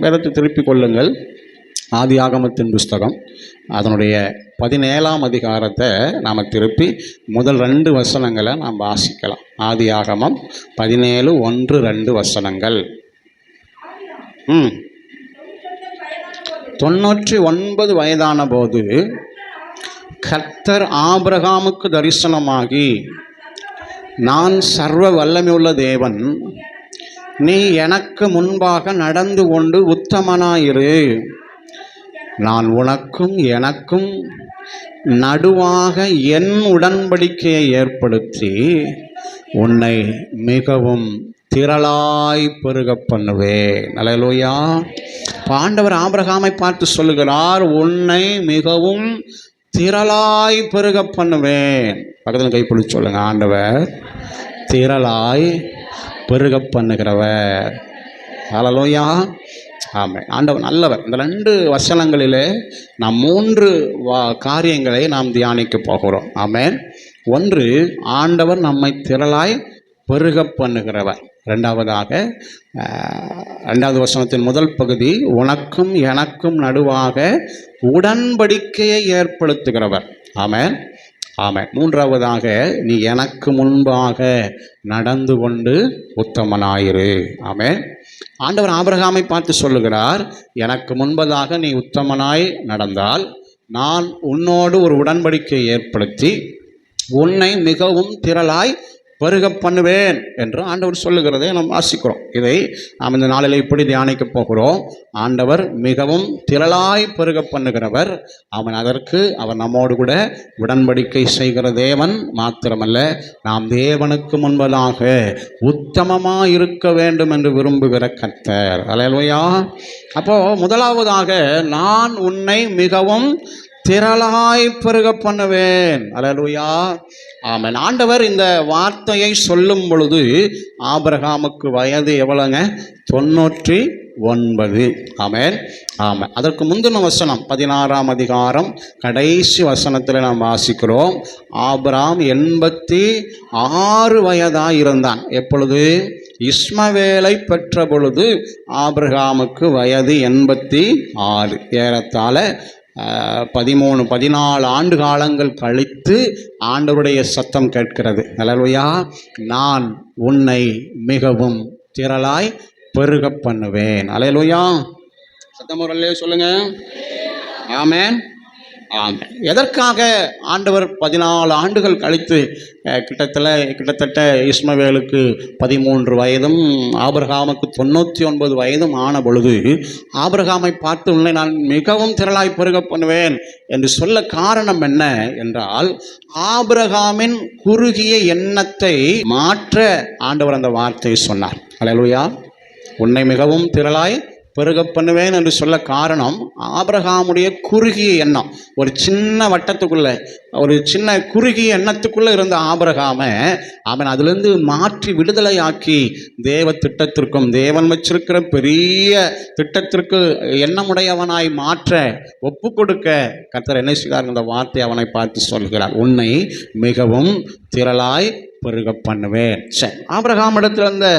வேதத்தை திருப்பிக் கொள்ளுங்கள். ஆதியாகமத்தின் புஸ்தகம் அதனுடைய 17ஆம் அதிகாரத்தை நாம் திருப்பி முதல் 2 வசனங்களை நாம் வாசிக்கலாம். ஆதியாகமம் 17:1-2 வசனங்கள். 99 வயதான போது கர்த்தர் ஆபிரகாமுக்கு தரிசனமாகி, நான் சர்வ வல்லமையுள்ள தேவன், நீ எனக்கு முன்பாக நடந்து கொண்டு உத்தமனாயிரு, நான் உனக்கும் எனக்கும் நடுவாக என் உடன்படிக்கையை ஏற்படுத்தி உன்னை மிகவும் திரளாய் பெருக பண்ணுவேன். அல்லேலூயா. ஆண்டவர் ஆபிரகாமை பார்த்து சொல்லுகிறார், உன்னை மிகவும் திரளாய் பெருக பண்ணுவேன். பக்கத்தில் கைப்பிடிச்சு சொல்லுங்க, ஆண்டவர் திரளாய் பெருக பண்ணுகிறவர். அல்லேலூயா. ஆமென். ஆண்டவர் நல்லவர். இந்த 2 வசனங்களிலே நாம் 3 காரியங்களை நாம் தியானிக்க போகிறோம். ஆமென். 1, ஆண்டவர் நம்மை திரளாய் பெருக பண்ணுகிறவர். 2வது வசனத்தின் முதல் பகுதி, உனக்கும் எனக்கும் நடுவாக உடன்படிக்கையை ஏற்படுத்துகிறவர். ஆமென். ஆமென். 3வதாக, நீ எனக்கு முன்பாக நடந்து கொண்டு உத்தமனாயிரு. ஆமென். ஆண்டவர் ஆபிரகாமை பார்த்து சொல்லுகிறார், எனக்கு முன்பதாக நீ உத்தமனாய் நடந்தால் நான் உன்னோடு ஒரு உடன்படிக்கை ஏற்படுத்தி உன்னை மிகவும் திரளாய் பெருக பண்ணுவேன் என்று ஆண்டவர் சொல்லுகிறதை நாம் வாசிக்கிறோம். இதை நாம் இந்த நாளில் இப்படி தியானிக்க போகிறோம். ஆண்டவர் மிகவும் திரளாய் பெருக பண்ணுகிறவர். அதற்கு அவர் நம்மோடு கூட உடன்படிக்கை செய்கிற தேவன் மாத்திரமல்ல, நாம் தேவனுக்கு முன்பதாக உத்தமமாக இருக்க வேண்டும் என்று விரும்புகிற கர்த்தர். அல்லேலூயா. அப்போ முதலாவதாக, நான் உன்னை மிகவும் திரளாய் பெருக பண்ணுவேன். அல்லேலூயா. ஆமென். ஆண்டவர் இந்த வார்த்தையை சொல்லும் பொழுது ஆபிரகாமுக்கு வயது எவ்வளவுங்க? 99. ஆமென். ஆமாம். அதற்கு முந்தின வசனம் 16ஆம் அதிகாரம் கடைசி வசனத்தில் நாம் வாசிக்கிறோம், ஆபிரகாம் 86 வயதாக இருந்தான். எப்பொழுது? இஸ்மவேலை பெற்ற பொழுது ஆபிரகாமுக்கு வயது 86. ஏறத்தாழ 13-14 ஆண்டு காலங்கள் கழித்து ஆண்டவருடைய சத்தம் கேட்கிறது. அல்லேலூயா. நான் உன்னை மிகவும் திரளாய் பெருக பண்ணுவேன். அல்லேலூயா. சத்தமுறையிலே சொல்லுங்க. ஆமென். ஆமென். எதற்காக ஆண்டவர் 14 ஆண்டுகள் கழித்து கிட்டத்தட்ட இஸ்மவேலுக்கு 13 வயதும் ஆபிரகாமுக்கு 99 வயதும் ஆன பொழுது ஆபிரகாமை பார்த்து உன்னை நான் மிகவும் திரளாய் பெருக பண்ணுவேன் என்று சொல்ல காரணம் என்ன என்றால், ஆபிரகாமின் குறுகிய எண்ணத்தை மாற்ற ஆண்டவர் அந்த வார்த்தையை சொன்னார். அல்லேலூயா. உன்னை மிகவும் திரளாய் பெருக பண்ணுவேன் என்று சொல்ல காரணம், ஆபிரகாமுடைய குறுகிய எண்ணம். ஒரு சின்ன வட்டத்துக்குள்ள, ஒரு சின்ன குறுகிய எண்ணத்துக்குள்ளே இருந்த ஆபிரகாமை அவன் அதிலிருந்து மாற்றி விடுதலையாக்கி தேவ திட்டத்திற்கும் தேவன் வச்சிருக்கிற பெரிய திட்டத்திற்கு எண்ணமுடையவனாய் மாற்ற ஒப்பு கொடுக்க கர்த்தர் என்ன செய்தார்? இந்த வார்த்தை அவனை பார்த்து சொல்கிறார், உன்னை மிகவும் திரளாய் பெருக பண்ணுவேன். சரி, ஆபிரகாமிடத்தில் இருந்த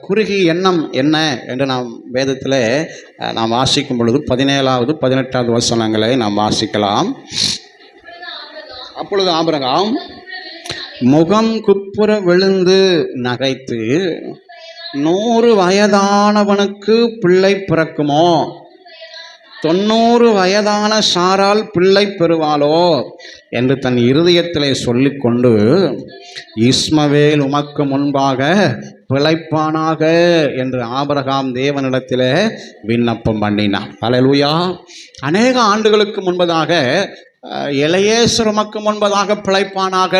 குறுகிய எண்ணம் என்ன என்று நாம் வேதத்தில் நாம் வாசிக்கும் பொழுது 17வது 18வது வசனங்களை நாம் வாசிக்கலாம். அப்பொழுது ஆபிரகாம் முகம் குப்புற விழுந்து நகைத்து, 100 வயதானவனுக்கு பிள்ளை பிறக்குமோ? 90 வயதான சாரால் பிள்ளை பெறுவாளோ என்று தன் இருதயத்திலே சொல்லிக்கொண்டு, இஸ்மவேல் உமக்கு முன்பாக பிழைப்பானாக என்று ஆபிரகாம் தேவனிடத்திலே விண்ணப்பம் பண்ணினான். அல்லேலூயா. அநேக ஆண்டுகளுக்கு முன்பதாக எலெயேசர் உமக்கு முன்பதாக பிழைப்பானாக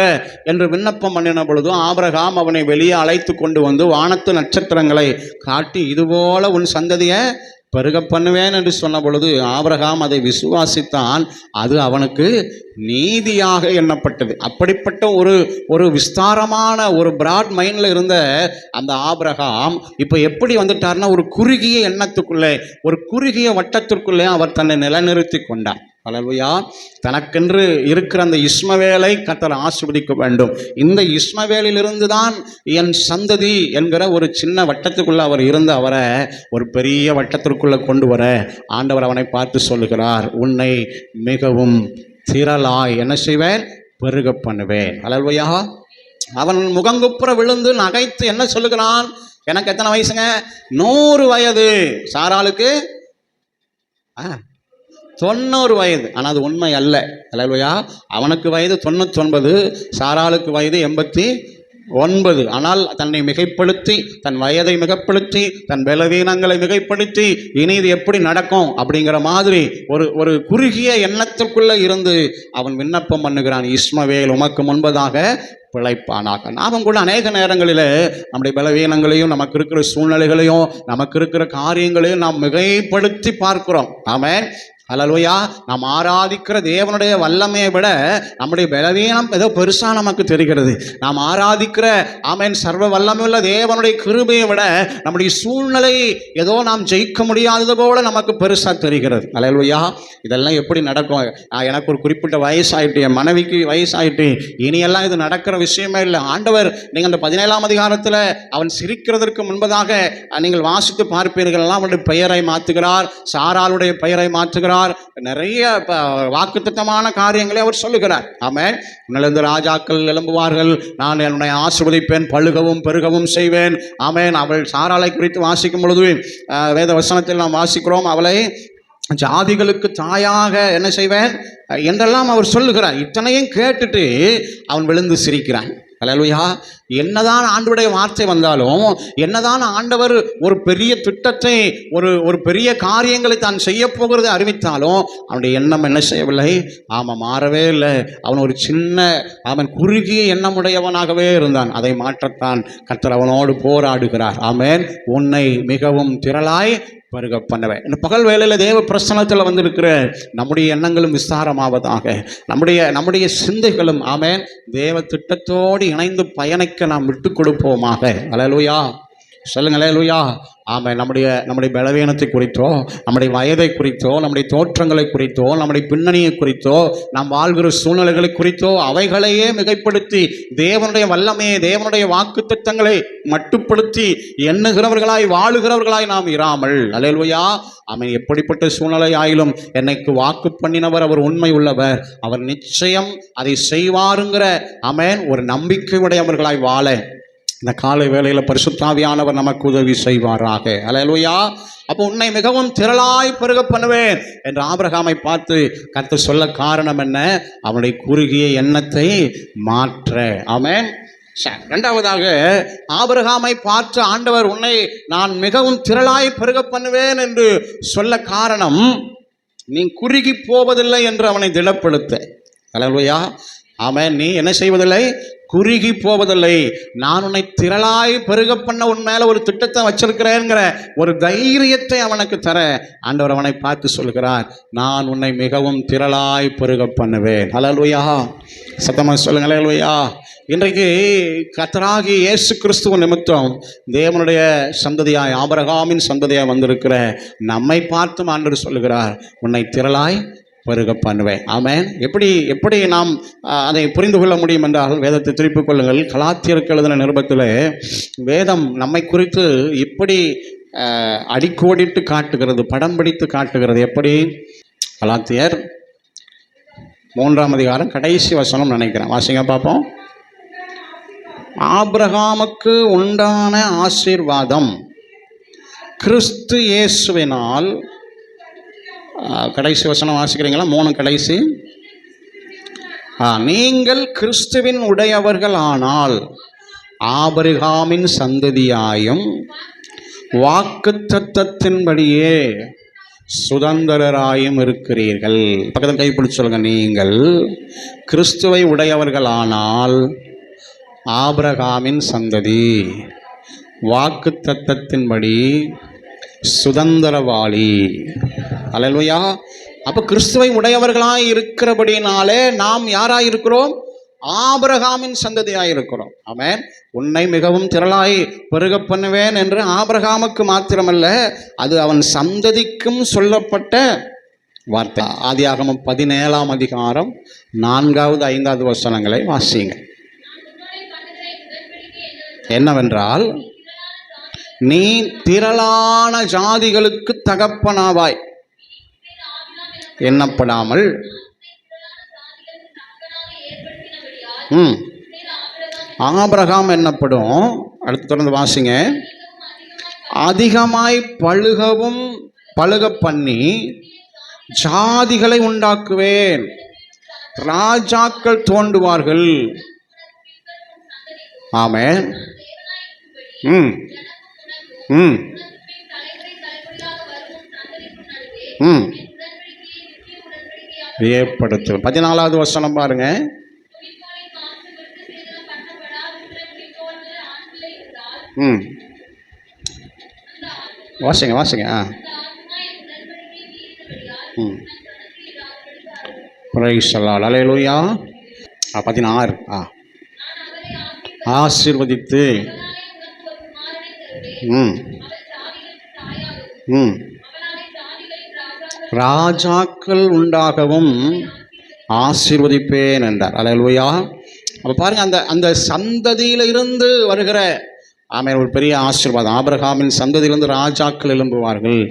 என்று விண்ணப்பம் பண்ணின பொழுது ஆபிரகாம் அவனை வெளியே அழைத்து கொண்டு வந்து வானத்து நட்சத்திரங்களை காட்டி, இதுபோல உன் சந்ததியை பெருக பண்ணுவேன் என்று சொன்ன பொழுது ஆபிரகாம் அதை விசுவாசித்தான். அது அவனுக்கு நீதியாக எண்ணப்பட்டது. அப்படிப்பட்ட ஒரு விஸ்தாரமான ஒரு பிராட் மைண்டில் இருந்த அந்த ஆபிரகாம் இப்போ எப்படி வந்துட்டார்னா, ஒரு குறுகிய எண்ணத்துக்குள்ளே, ஒரு குறுகிய வட்டத்திற்குள்ளே அவர் தன்னை நிலைநிறுத்தி கொண்டார். அல்லேலூயா. தனக்கென்று இருக்கிற அந்த இஸ்மவேலை கர்த்தர் ஆசீர்வதிக்க வேண்டும். இந்த இஸ்மவேலிலிருந்து தான் என் சந்ததி என்கிற ஒரு சின்ன வட்டத்துக்குள்ள அவர் இருந்த அவரை ஒரு பெரிய வட்டத்திற்குள்ள கொண்டு வர ஆண்டவர் அவனை பார்த்து சொல்லுகிறார், உன்னை மிகவும் திரளாய் என்ன செய்வேன், பெருக பண்ணுவேன். அல்லேலூயா. அவன் முகங்குப்புற விழுந்து நகைத்து என்ன சொல்லுகிறான், எனக்கு எத்தனை வயசுங்க, 100 வயது. சாராளுக்கு 90 வயது. ஆனால் அது உண்மை அல்ல. அல்லேலூயா. அவனுக்கு வயது 99, சாராளுக்கு வயது 89. ஆனால் தன்னை மிகைப்படுத்தி, தன் வயதை மிகைப்படுத்தி, தன் பலவீனங்களை மிகைப்படுத்தி, இனி இது எப்படி நடக்கும் அப்படிங்கிற மாதிரி ஒரு குறுகிய எண்ணத்திற்குள்ளே இருந்து அவன் விண்ணப்பம் பண்ணுகிறான், இஸ்மவேல் உமக்கு முன்பதாக பிழைப்பானாக. நாமும் கூட அநேக நேரங்களில் நம்முடைய பலவீனங்களையும் நமக்கு இருக்கிற சூழ்நிலைகளையும் நமக்கு இருக்கிற காரியங்களையும் நாம் மிகைப்படுத்தி பார்க்கிறோம். ஆமென். அல்லேலூயா. நாம் ஆராதிக்கிற தேவனுடைய வல்லமையை விட நம்முடைய பலவீனம் ஏதோ பெருசாக நமக்கு தெரிகிறது. நாம் ஆராதிக்கிற ஆமென் சர்வ வல்லமையுள்ள தேவனுடைய கிருபையை விட நம்முடைய சூழ்நிலை ஏதோ நாம் ஜெயிக்க முடியாதது போல நமக்கு பெருசாக தெரிகிறது. அல்லேலூயா. இதெல்லாம் எப்படி நடக்கும், எனக்கு ஒரு குறிப்பிட்ட வயசாயிட்டு, என் மனைவிக்கு வயசாயிட்டு, இனியெல்லாம் இது நடக்கிற விஷயமே இல்லை. ஆண்டவர் நீங்கள் அந்த 17ஆம் அதிகாரத்தில் அவன் சிரிக்கிறதற்கு முன்பதாக நீங்கள் வாசித்து பார்ப்பீர்கள், அவனுடைய பெயரை மாற்றுகிறார், சாராளுடைய பெயரை மாற்றுகிறார், நிறைய வாக்குத்தத்தமான காரியங்களை அவர் சொல்லுகிறார். ஆமென். உன்னிலிருந்து ராஜாக்கள் எழும்புவார்கள், நான் என்னுடைய ஆசீர்வதிப்பேன், பழுகவும் பெருகவும் செய்வேன். ஆமென். அவள் சாராளை குறித்து வாசிக்கும் பொழுது வேத வசனத்தில் நாம் வாசிக்கிறோம், அவளை ஜாதிகளுக்கு தாயாக என்ன செய்வேன் என்றெல்லாம் அவர் சொல்லுகிறார். இத்தனையும் கேட்டுட்டு அவன் விழுந்து சிரிக்கிறான். அல்லேலூயா. என்னதான் ஆண்டவருடைய வார்த்தை வந்தாலும், என்னதான் ஆண்டவர் ஒரு பெரிய திட்டத்தை, ஒரு பெரிய காரியங்களை தான் செய்ய போகிறதை அறிவித்தாலும் அவனுடைய எண்ணம் என்ன செய்யவில்லை, மாறவே இல்லை. அவன் ஒரு சின்ன குறுகிய எண்ணமுடையவனாகவே இருந்தான். அதை மாற்றத்தான் கர்த்தர் அவனோடு போராடுகிறார். ஆமென். உன்னை மிகவும் திரளாய் பெருக பண்ணுவேன். இந்த பகல் வேளையில் தேவ பிரசன்னத்தில் வந்திருக்கிற நம்முடைய எண்ணங்களும் விஸ்தாரமாவதாக, நம்முடைய சிந்தைகளும் ஆமென் தேவ திட்டத்தோடு இணைந்து பயணிக்க நாம் விட்டு கொடுப்போமாக. அல்லேலூயா. சொல்லுங்க அல்லேலூயா. ஆமாம். நம்முடைய பலவீனத்தை குறித்தோ, நம்முடைய வயதை குறித்தோ, நம்முடைய தோற்றங்களை குறித்தோ, நம்முடைய பின்னணியை குறித்தோ, நாம் வாழ்கிற சூழ்நிலைகளை குறித்தோ அவைகளையே மிகைப்படுத்தி தேவனுடைய வல்லமையை, தேவனுடைய வாக்குத்தத்தங்களை மட்டுப்படுத்தி எண்ணுகிறவர்களாய் வாழுகிறவர்களாய் நாம் இராமல், அல்லேலூயா. ஆமென். எப்படிப்பட்ட சூழ்நிலை ஆயிலும் எனக்கு வாக்கு பண்ணினவர் அவர் உண்மை உள்ளவர், அவர் நிச்சயம் அதை செய்வாருங்கிற ஆமென் ஒரு நம்பிக்கை உடையவர்களாய் வாழ இந்த காலை வேளையில் பரிசுத்த ஆவியானவர் நமக்கு உதவி செய்வாராக. அல்லேலூயா. அப்போ உன்னை மிகவும் திரளாய் பெருக பண்ணுவேன் என்று ஆபிரகாமை பார்த்து கர்த்தர் சொல்ல காரணம் என்ன, அவனுடைய குறுகிய எண்ணத்தை மாற்ற. ஆமென். இரண்டாவதாக ஆபிரகாமை பார்த்து ஆண்டவர் உன்னை நான் மிகவும் திரளாய் பெருக பண்ணுவேன் என்று சொல்ல காரணம், நீ குறுகி போவதில்லை என்று அவனை திடப்படுத்த. அல்லேலூயா. ஆமென். நீ என்ன செய்வதில்லை, குறுகி போவதில்லை. நான் உன்னை திரளாய் பெருக பண்ண உன் மேல ஒரு திட்டத்தை வச்சிருக்கிறேங்கிற ஒரு தைரியத்தை அவனுக்கு தர ஆண்டவர் அவனை பார்த்து சொல்கிறார், நான் உன்னை மிகவும் திரளாய் பெருக பண்ணுவேன். அல்லேலூயா. சத்தமா சொல்லுங்க அல்லேலூயா. இன்றைக்கு கர்த்தராகிய இயேசு கிறிஸ்துவ நிமித்தம் தேவனுடைய சந்ததியாய், ஆபிரகாமின் சந்ததியாய் வந்திருக்கிற நம்மை பார்த்தும் ஆண்டவர் சொல்லுகிறார், உன்னை திரளாய் பெருக பண்ணுவேன். ஆமென். எப்படி நாம் அதை புரிந்து கொள்ள முடியும் என்றால், வேதத்தை திருப்பிக் கொள்ளுங்கள். கலாத்தியருக்கு எழுதின நிருபத்தில் வேதம் நம்மை குறித்து இப்படி அடிக்கோடிட்டு காட்டுகிறது, படம் பிடித்து காட்டுகிறது. எப்படி? கலாத்தியர் 3ஆம் அதிகாரம் கடைசி வசனம் நினைக்கிறேன், வாசிங்க பார்ப்போம். ஆபிரகாமுக்கு உண்டான ஆசீர்வாதம் கிறிஸ்து இயேசுவினால், கடைசி வசனம் வாசிக்கிறீங்களா? 3 கடைசி. நீங்கள் கிறிஸ்துவின் உடையவர்கள் ஆனால் ஆபிரகாமின் சந்ததியாயும் வாக்குத்தத்தத்தின்படியே சுதந்திரராயும் இருக்கிறீர்கள். பக்கத்தில் கைப்பிடிச்சு சொல்லுங்க, நீங்கள் கிறிஸ்துவை உடையவர்களானால் ஆபிரகாமின் சந்ததி, வாக்குத்தத்தத்தின்படி சுதந்திரவாளி. அல்லேலூயா. அப்போ கிறிஸ்துவை உடையவர்களாய் இருக்கிறபடினாலே நாம் யாராய் இருக்கிறோம்? ஆபிரகாமின் சந்ததியாய் இருக்கிறோம். ஆமென். உன்னை மிகவும் திரளாய் பெருக பண்ணுவேன் என்று ஆபிரகாமுக்கு மாத்திரமல்ல, அது அவன் சந்ததிக்கும் சொல்லப்பட்ட வார்த்தை. ஆதியாகமம் 17ஆம் அதிகாரம் 4வது 5வது வசனங்களை வாசிங்க. என்னவென்றால், நீ திரளான ஜாதிகளுக்கு தகப்பனாவாய் எண்ணப்படாமல் ஆபிரகாம் என்னப்படும். அடுத்து தொடர்ந்து வாசிங்க. அதிகமாய் பழுக பண்ணி ஜாதிகளை உண்டாக்குவேன், ராஜாக்கள் தோன்றுவார்கள். ஆமென். ம் ம் ம் ஏற்படுத்து. 14வது வசனம் பாருங்க. ம் வாசிங்க. ம் பிரைஸ் தி லார்ட். அல்லேலூயா. 16 ஆசீர்வதித்து ம் ம் ராஜாக்கள் உண்டாகவும் ஆசீர்வதிப்பேன் என்றார். அல்லேலூயா. அப்போ பாருங்க, அந்த சந்ததியில இருந்து வருகிற ஒரு பெரிய ஆசீர்வாதம். ஆபிரகாமின் சந்ததியிலிருந்து ராஜாக்கள் எழும்புவார்கள்.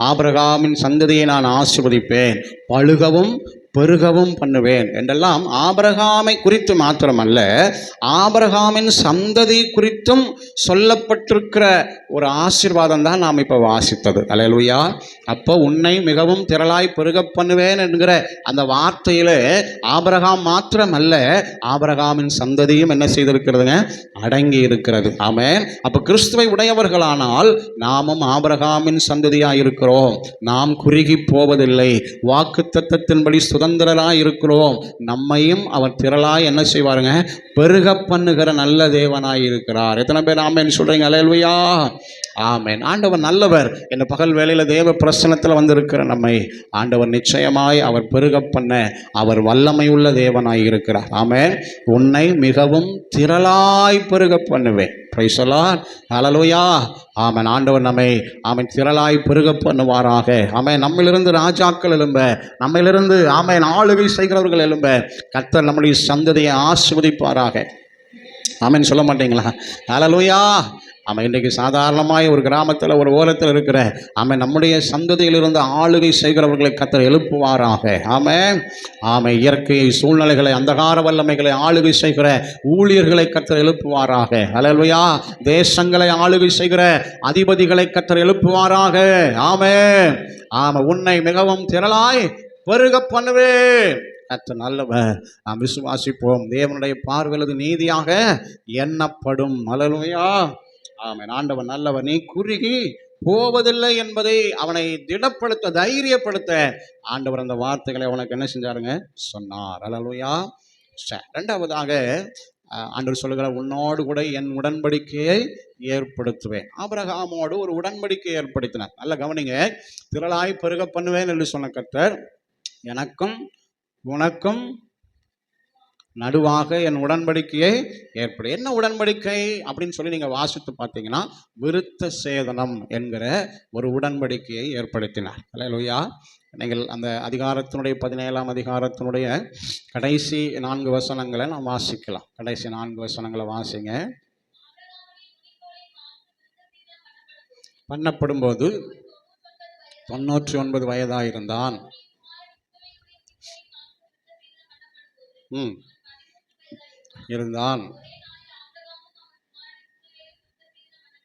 ஆபிரகாமின் சந்ததியை நான் ஆசீர்வதிப்பேன், பழுகவும் பெருகவும் பண்ணுவேன் என்றெல்லாம் ஆபிரகாமை குறித்து மாத்திரமல்ல, ஆபிரகாமின் சந்ததி குறித்தும் சொல்லப்பட்டிருக்கிற ஒரு ஆசீர்வாதம் தான் நாம் இப்போ வாசித்தது. அல்லேலூயா. அப்போ உன்னை மிகவும் திரளாய் பெருக பண்ணுவேன் என்கிற அந்த வார்த்தையில் ஆபிரகாம் மாத்திரமல்ல, ஆபிரகாமின் சந்ததியும் என்ன செய்திருக்கிறதுங்க? அடங்கி இருக்கிறது. ஆமென். அப்போ கிறிஸ்துவை உடையவர்களானால் நாமும் ஆபிரகாமின் சந்ததியாக இருக்கிறோம். நாம் குறுகி போவதில்லை. வாக்குத்தத்தத்தின்படி சுதந்திரராய் இருக்கிறோம். நம்மையும் அவர் திரளாய் என்ன செய்வாருங்க? பெருக பண்ணுகிற நல்ல தேவனாய் இருக்கிறார். எத்தனை பேர் ஆமென் சொல்றீங்க? அல்லேலூயா. ஆமென். ஆண்டவர் நல்லவர். இந்த பகல் வேளையில் தேவ பிரசன்னத்தில் வந்திருக்கிற நம்மை ஆண்டவர் நிச்சயமாய் அவர் பெருக பண்ண அவர் வல்லமை உள்ள தேவனாய் இருக்கிறார். ஆமென். உன்னை மிகவும் திரளாய் பெருக பண்ணுவேன். Praise the Lord. அல்லேலூயா. ஆமென். ஆண்டவர் நம்மை திரளாய் பெருக பண்ணுவாராக. ஆமென். நம்மிலிருந்து ராஜாக்கள் எழும்ப, நம்மிலிருந்து ஆளுகை செய்கிறவர்கள் எழும்ப கர்த்தர் நம்முடைய சந்ததியை ஆசீர்வதிப்பாராக. ஆமென் சொல்ல மாட்டீங்களா? அல்லேலூயா. இன்றைக்கு சாதாரணமாய் ஒரு கிராமத்தில் ஒரு ஓரத்தில் இருக்கிற நம்முடைய சந்ததியிலிருந்து ஆளுகை செய்கிறவர்களை கர்த்தர் எழுப்புவாராக. இயற்கை சூழ்நிலைகளை, அந்தகார வல்லமைகளை ஆளுகை செய்கிற ஊழியர்களை கர்த்தர் எழுப்புவாராக. அல்லேலூயா. தேசங்களை ஆளுகை செய்கிற அதிபதிகளை கர்த்தர் எழுப்புவாராக. உன்னை மிகவும் திரளாய் பெருக பண்ணுவேன். கர்த்தர் நல்லவர். நாம் விசுவாசிப்போம். தேவனுடைய பார்வையில் நீதியாக எண்ணப்படும். அல்லேலூயா. ஆண்டவர் நல்லவர். நீ குறுகி போவதில்லை என்பதை அவனை திடப்படுத்த, தைரியப்படுத்த ஆண்டவர் அந்த வார்த்தைகளை அவனுக்கு என்ன செஞ்சாருங்க? சொன்னார். அல்லேலூயா. இரண்டாவதாக ஆண்டவர் சொல்லுகிற, உன்னோடு கூட என் உடன்படிக்கையை ஏற்படுத்துவேன். ஆபிரகாமோடு ஒரு உடன்படிக்கையை ஏற்படுத்தினார். நல்ல கவனிங்க. திரளாய் பெருக பண்ணுவேன் என்று சொன்ன கர்த்தர், எனக்கும் உனக்கும் நடுவாக என் உடன்படிக்கையை ஏற்படு. என்ன உடன்படிக்கை அப்படின்னு சொல்லி நீங்கள் வாசித்து பார்த்தீங்கன்னா, விருத்த சேதனம் என்கிற ஒரு உடன்படிக்கையை ஏற்படுத்தினார். அல்லேலூயா. நீங்கள் அந்த அதிகாரத்தினுடைய 17ஆம் அதிகாரத்தினுடைய கடைசி 4 வசனங்களை நாம் வாசிக்கலாம். கடைசி 4 வசனங்களை வாசிங்க. பண்ணப்படும்போது 99 வயதாக இருந்தான்.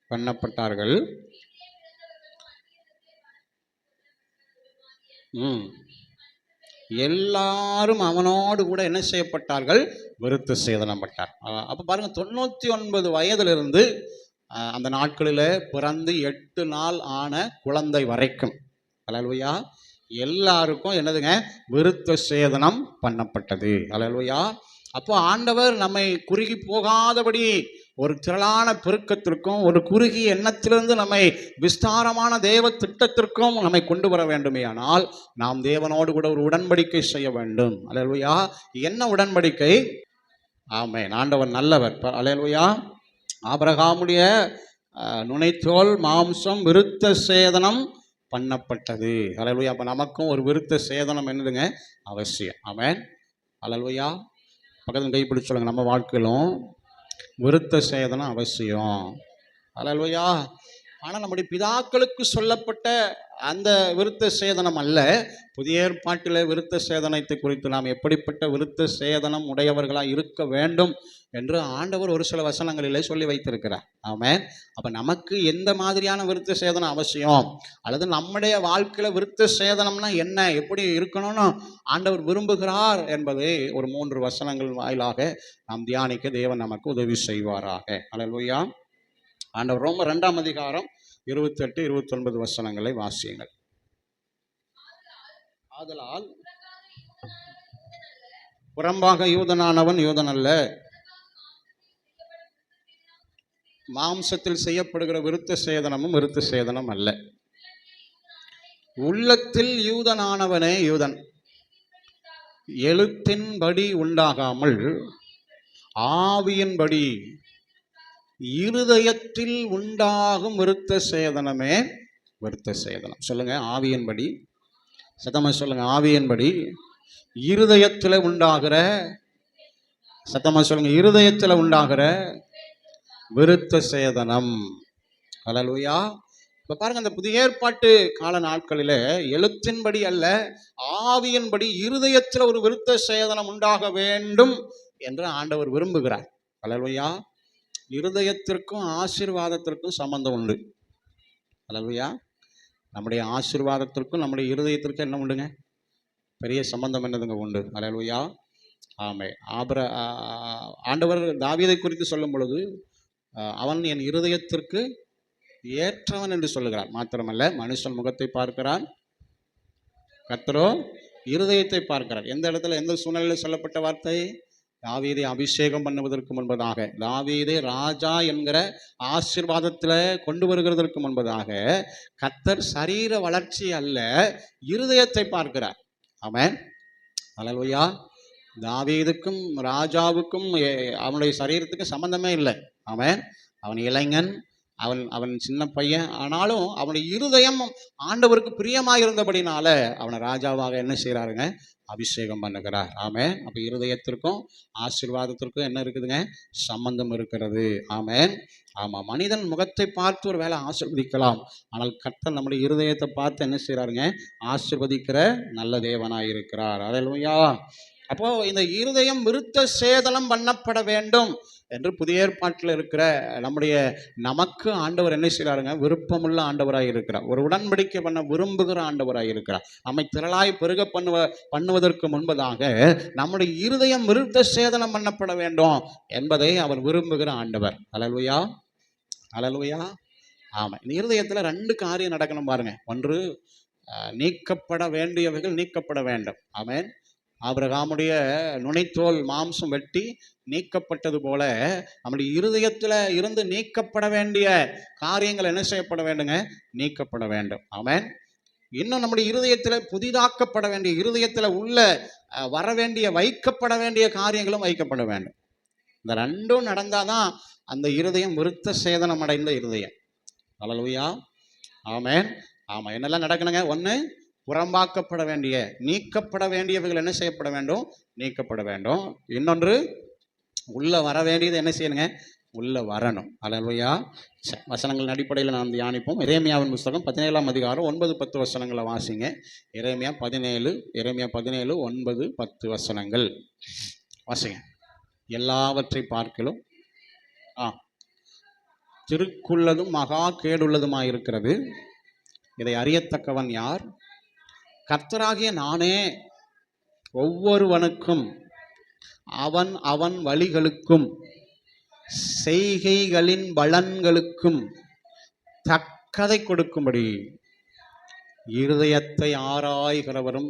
பண்ணப்பட்டார்கள். எல்லாரும் அவனோடு கூட என்ன செய்யப்பட்டார்கள்? விருத்த சேதனப்பட்டார். அப்போ பாருங்க, 99 வயதிலிருந்து அந்த நாட்களில் பிறந்து 8 நாள் ஆன குழந்தை வரைக்கும், அல்லேலூயா, எல்லாருக்கும் என்னதுங்க? விருத்த சேதனம் பண்ணப்பட்டது. அல்லேலூயா. அப்போ ஆண்டவர் நம்மை குறுகி போகாதபடி ஒரு திரளான பெருக்கத்திற்கும் ஒரு குறுகிய எண்ணத்திலிருந்து நம்மை விஸ்தாரமான தேவ திட்டத்திற்கும் நம்மை கொண்டு வர வேண்டுமேயானால் நாம் தேவனோடு கூட ஒரு உடன்படிக்கை செய்ய வேண்டும். அல்லேலூயா. என்ன உடன்படிக்கை? ஆண்டவர் நல்லவர். அல்லேலூயா. ஆபிரகாமுடைய நுனைத்தோல் மாம்சம் விருத்த சேதனம் பண்ணப்பட்டது. அல்லேலூயா. அப்போ நமக்கும் ஒரு விருத்த சேதனம் என்னதுங்க அவசியம். ஆமென். அல்லேலூயா. பக்கத்தில் கைப்பிடிச்சு சொல்லுங்க, நம்ம வாழ்க்கையிலும் விருத்த சேதனம் அவசியம். அல்லேலூயா. ஆனால் நம்முடைய பிதாக்களுக்கு சொல்லப்பட்ட அந்த விருத்த சேதனம் அல்ல. புதிய ஏற்பாட்டில் விருத்த சேதனத்தை குறித்து நாம் எப்படிப்பட்ட விருத்த சேதனம் உடையவர்களாக இருக்க வேண்டும் என்று ஆண்டவர் ஒரு சில வசனங்களிலே சொல்லி வைத்திருக்கிறார். ஆமென். அப்போ நமக்கு எந்த மாதிரியான விருத்த சேதனம் அவசியம், அல்லது நம்முடைய வாழ்க்கையில் விருத்த சேதனம்னா என்ன, எப்படி இருக்கணும்னு ஆண்டவர் விரும்புகிறார் என்பதை ஒரு 3 வசனங்கள் வாயிலாக நாம் தியானிக்க தேவன் நமக்கு உதவி செய்வாராக. அல்லேலூயா. ஆண்டவர் ரோமர் 2ஆம் அதிகாரம் 28, 29 வசனங்களை வாசியுங்கள். ஆதலால் புறம்பாக யூதனானவன் யூதன் அல்ல, மாம்சத்தில் செய்யப்படுகிற விருத்த சேதனமும் விருத்த சேதனம் அல்ல. உள்ளத்தில் யூதனானவனே யூதன், எழுத்தின்படி உண்டாகாமல் ஆவியின்படி இருதயத்தில் உண்டாகும் விருத்த சேதனமே விருத்த சேதனம். சொல்லுங்க, ஆவியின்படி. சத்தமா சொல்லுங்க, ஆவியின்படி இருதயத்தில் உண்டாகிற, சத்தமா சொல்லுங்க, இருதயத்தில் உண்டாகிற விருத்த சேதனம். அல்லேலூயா. இப்போ பாருங்க, இந்த புதிய ஏற்பாட்டு கால நாட்களில் எழுத்தின்படி அல்ல, ஆவியின்படி இருதயத்தில் ஒரு விருத்த சேதனம் உண்டாக வேண்டும் என்று ஆண்டவர் விரும்புகிறார். அல்லேலூயா. இருதயத்திற்கும் ஆசீர்வாதத்திற்கும் சம்பந்தம் உண்டு. அல்லேலூயா. நம்முடைய ஆசீர்வாதத்திற்கும் நம்முடைய இருதயத்திற்கும் என்ன உண்டுங்க? பெரிய சம்பந்தம் என்னதுங்க உண்டு. அல்லேலூயா. ஆமே. ஆண்டவர் தாவீதை குறித்து சொல்லும் பொழுது அவன் என் இருதயத்திற்கு ஏற்றவன் என்று சொல்லுகிறார். மாத்திரமல்ல, மனுஷன் முகத்தை பார்க்கிறான், கர்த்தரோ இருதயத்தை பார்க்கிறார். எந்த இடத்துல, எந்த சூழ்நிலையில் சொல்லப்பட்ட வார்த்தை? தாவீதை அபிஷேகம் பண்ணுவதற்கு முன்பதாக, தாவீதை ராஜா என்கிற ஆசீர்வாதத்தில் கொண்டு வருகிறதற்கு முன்பதாக கர்த்தர் சரீர வளர்ச்சி அல்ல, இருதயத்தை பார்க்கிறார். ஆமென். அல்லேலூயா. தாவீதுக்கும் ராஜாவுக்கும் அவனுடைய சரீரத்துக்கும் சம்பந்தமே இல்லை. ஆமென். அவன் இளைஞன், அவன் சின்ன பையன். ஆனாலும் அவனுடைய இருதயம் ஆண்டவருக்கு பிரியமாக இருந்தபடினால அவனை ராஜாவாக என்ன செய்கிறாருங்க? அபிஷேகம் பண்ணுகிறார். ஆமென். அப்போ இருதயத்திற்கும் ஆசீர்வாதத்திற்கும் என்ன இருக்குதுங்க? சம்பந்தம் இருக்கிறது. ஆமென். ஆமாம். மனிதன் முகத்தை பார்த்து ஒரு வேளை ஆசீர்வதிக்கலாம், ஆனால் கர்த்தர் நம்முடைய இருதயத்தை பார்த்து என்ன செய்கிறாருங்க? ஆசீர்வதிக்கிற நல்ல தேவனாக இருக்கிறார். அல்லேலூயா. அப்போ இந்த இருதயம் விருத்த சேதனம் பண்ணப்பட வேண்டும் என்று புதிய ஏற்பாட்டில் இருக்கிற நமக்கு ஆண்டவர் என்ன செய்கிறாருங்க? விருப்பமுள்ள ஆண்டவராக இருக்கிறார். ஒரு உடன்படிக்கை பண்ண விரும்புகிற ஆண்டவராக இருக்கிறார். நம்மை திரளாய் பெருக பண்ணுவதற்கு முன்பதாக நம்முடைய இருதயம் விருத்த சேதனம் பண்ணப்பட வேண்டும் என்பதை அவர் விரும்புகிற ஆண்டவர். அல்லேலூயா. அல்லேலூயா. ஆமாம். இந்த இருதயத்தில் 2 காரியம் நடக்கணும் பாருங்க. ஒன்று, நீக்கப்பட வேண்டியவைகள் நீக்கப்பட வேண்டும். ஆமென். ஆபிரகாமுடைய நுனித்தோல் மாம்சம் வெட்டி நீக்கப்பட்டது போல நம்முடைய இருதயத்தில் இருந்து நீக்கப்பட வேண்டிய காரியங்கள் என்ன செய்யப்பட வேண்டுங்க? நீக்கப்பட வேண்டும். ஆமென். இன்னும் நம்முடைய இருதயத்தில் புதிதாக்கப்பட வேண்டிய, இருதயத்தில் உள்ள வர வேண்டிய, வைக்கப்பட வேண்டிய காரியங்களும் வைக்கப்பட வேண்டும். இந்த 2ம் நடந்தாதான் அந்த இருதயம் விருத்த சேதனம் அடைந்த இருதயம். அல்லேலூயா. ஆமென். ஆமாம். என்னெல்லாம் நடக்கணுங்க? ஒன்று, புறம்பாக்கப்பட வேண்டிய, நீக்கப்பட வேண்டியவைகள் என்ன செய்யப்பட வேண்டும்? நீக்கப்பட வேண்டும். இன்னொன்று, உள்ள வர வேண்டியது என்ன செய்யணுங்க? உள்ள வரணும். அல்லேலூயா. வசனங்களின் அடிப்படையில் நாம் தியானிப்போம். எரேமியாவின் புத்தகம் 17ஆம் அதிகாரம் 9, 10 வசனங்களை வாசிங்க. எரேமியா 17, 9, 10 வசனங்கள் வாசிங்க. எல்லாவற்றை பார்க்கலும் திருக்குள்ளதும் மகா கேடுள்ளதுமாயிருக்கிறது, இதை அறியத்தக்கவன் யார்? கர்த்தராகிய நானே ஒவ்வொருவனுக்கும் அவன் அவன் வழிகளுக்கும் செய்கைகளின் பலன்களுக்கும் தக்கதை கொடுக்கும்படி இருதயத்தை ஆராய்கிறவரும்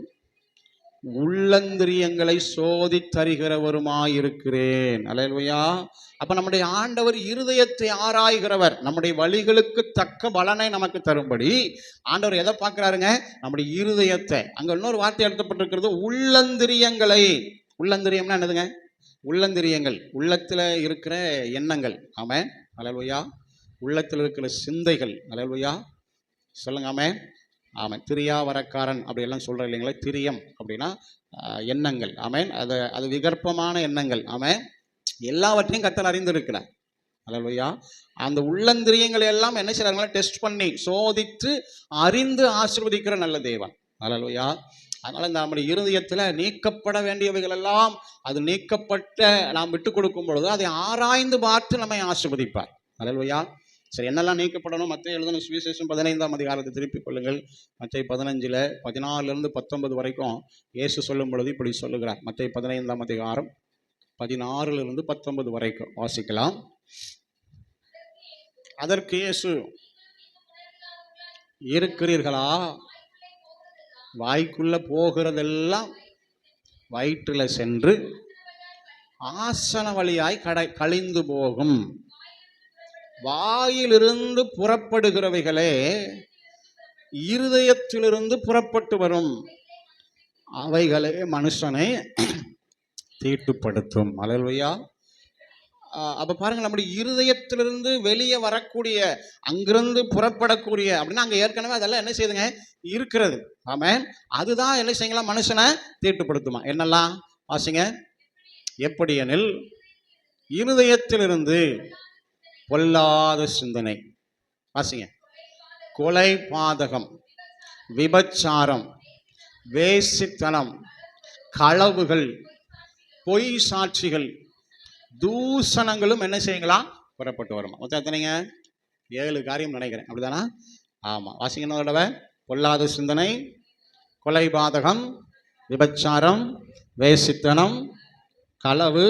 உள்ளந்திரியங்களை சோதித்தறிகிறவருமாயிருக்கிறேன். அல்லேலூயா. அப்ப நம்முடைய ஆண்டவர் இருதயத்தை ஆராய்கிறவர். நம்முடைய வழிகளுக்கு தக்க பலனை நமக்கு தரும்படி ஆண்டவர் எதை பார்க்கிறாருங்க? நம்முடைய இருதயத்தை. அங்க இன்னொரு வார்த்தை எழுதப்பட்டிருக்கிறது, உள்ளந்திரியங்களை. உள்ளந்திரியம்னா என்னதுங்க? உள்ளந்திரியங்கள், உள்ளத்துல இருக்கிற எண்ணங்கள். ஆமென். அல்லேலூயா. உள்ளத்தில் இருக்கிற சிந்தைகள். அல்லேலூயா. சொல்லுங்க. ஆமென். ஆமாம், திரியாவரக்காரன் அப்படியெல்லாம் சொல்கிறேன் இல்லைங்களா. திரியம் அப்படின்னா எண்ணங்கள். ஆமேன். அது விகற்பமான எண்ணங்கள். ஆமேன். எல்லாவற்றையும் கர்த்தர் அறிந்திருக்கிறார். அல்லேலூயா. அந்த உள்ளந்திரியங்களை எல்லாம் என்ன செய்றாங்களா, டெஸ்ட் பண்ணி சோதித்து அறிந்து ஆசீர்வதிக்கிற நல்ல தேவன். அல்லேலூயா. அதனால நம்முடைய இருதயத்தில் நீக்கப்பட வேண்டியவைகள் எல்லாம் அது நீக்கப்பட்ட நாம் விட்டு கொடுக்கும் பொழுது அதை ஆராய்ந்து பார்த்து நம்மை ஆசீர்வதிப்பார். அல்லேலூயா. சரி, என்னெல்லாம் நீக்கப்படணும்? மத்தேயு எழுதின சுவிசேஷம் 15ஆம் அதிகாரத்தை திருப்பிக் கொள்ளுங்கள். மத்தேயு 15 14 19 வரைக்கும் இயேசு சொல்லும் பொழுது இப்படி சொல்லுகிறார். மத்தேயு 15ஆம் அதிகாரம் 16 19 வரைக்கும் வாசிக்கலாம். அதற்கு இயேசு, இருக்கிறீர்களா? வாய்க்குள்ள போகிறதெல்லாம் வயிற்றில் சென்று ஆசன வழியாய் கழிந்து போகும். வாயிலிருந்து புறப்படுகிறவைகளே இருதயத்திலிருந்து புறப்பட்டு வரும், அவைகளே மனுஷனை தீட்டுப்படுத்தும். அல்லேலூயா. அப்போ பாருங்கள், நம்முடைய இருதயத்திலிருந்து வெளியே வரக்கூடிய, அங்கிருந்து புறப்படக்கூடிய அப்படின்னா அங்கே ஏற்கனவே அதெல்லாம் என்ன செய்யுதுங்க, இருக்கிறது. ஆமென். அதுதான் என்ன செய்யலாம், மனுஷனை தீட்டுப்படுத்துமா. என்னெல்லாம் வாசிங்க. எப்படி எனில், இருதயத்திலிருந்து பொல்லாத சிந்தனை, வாசிங்க, கொலை, பாதகம், விபச்சாரம், வேசித்தனம், களவுகள், பொய் சாட்சிகள், தூஷணங்களும் என்ன செய்யுங்களா, புறப்பட்டு வருமா. மொத்தம் எத்தனைங்க? 7 காரியம் நினைக்கிறேன், அப்படிதானா? ஆமாம். வாசிங்க தடவை. பொல்லாத சிந்தனை, கொலை, பாதகம், விபச்சாரம், வேசித்தனம், களவு,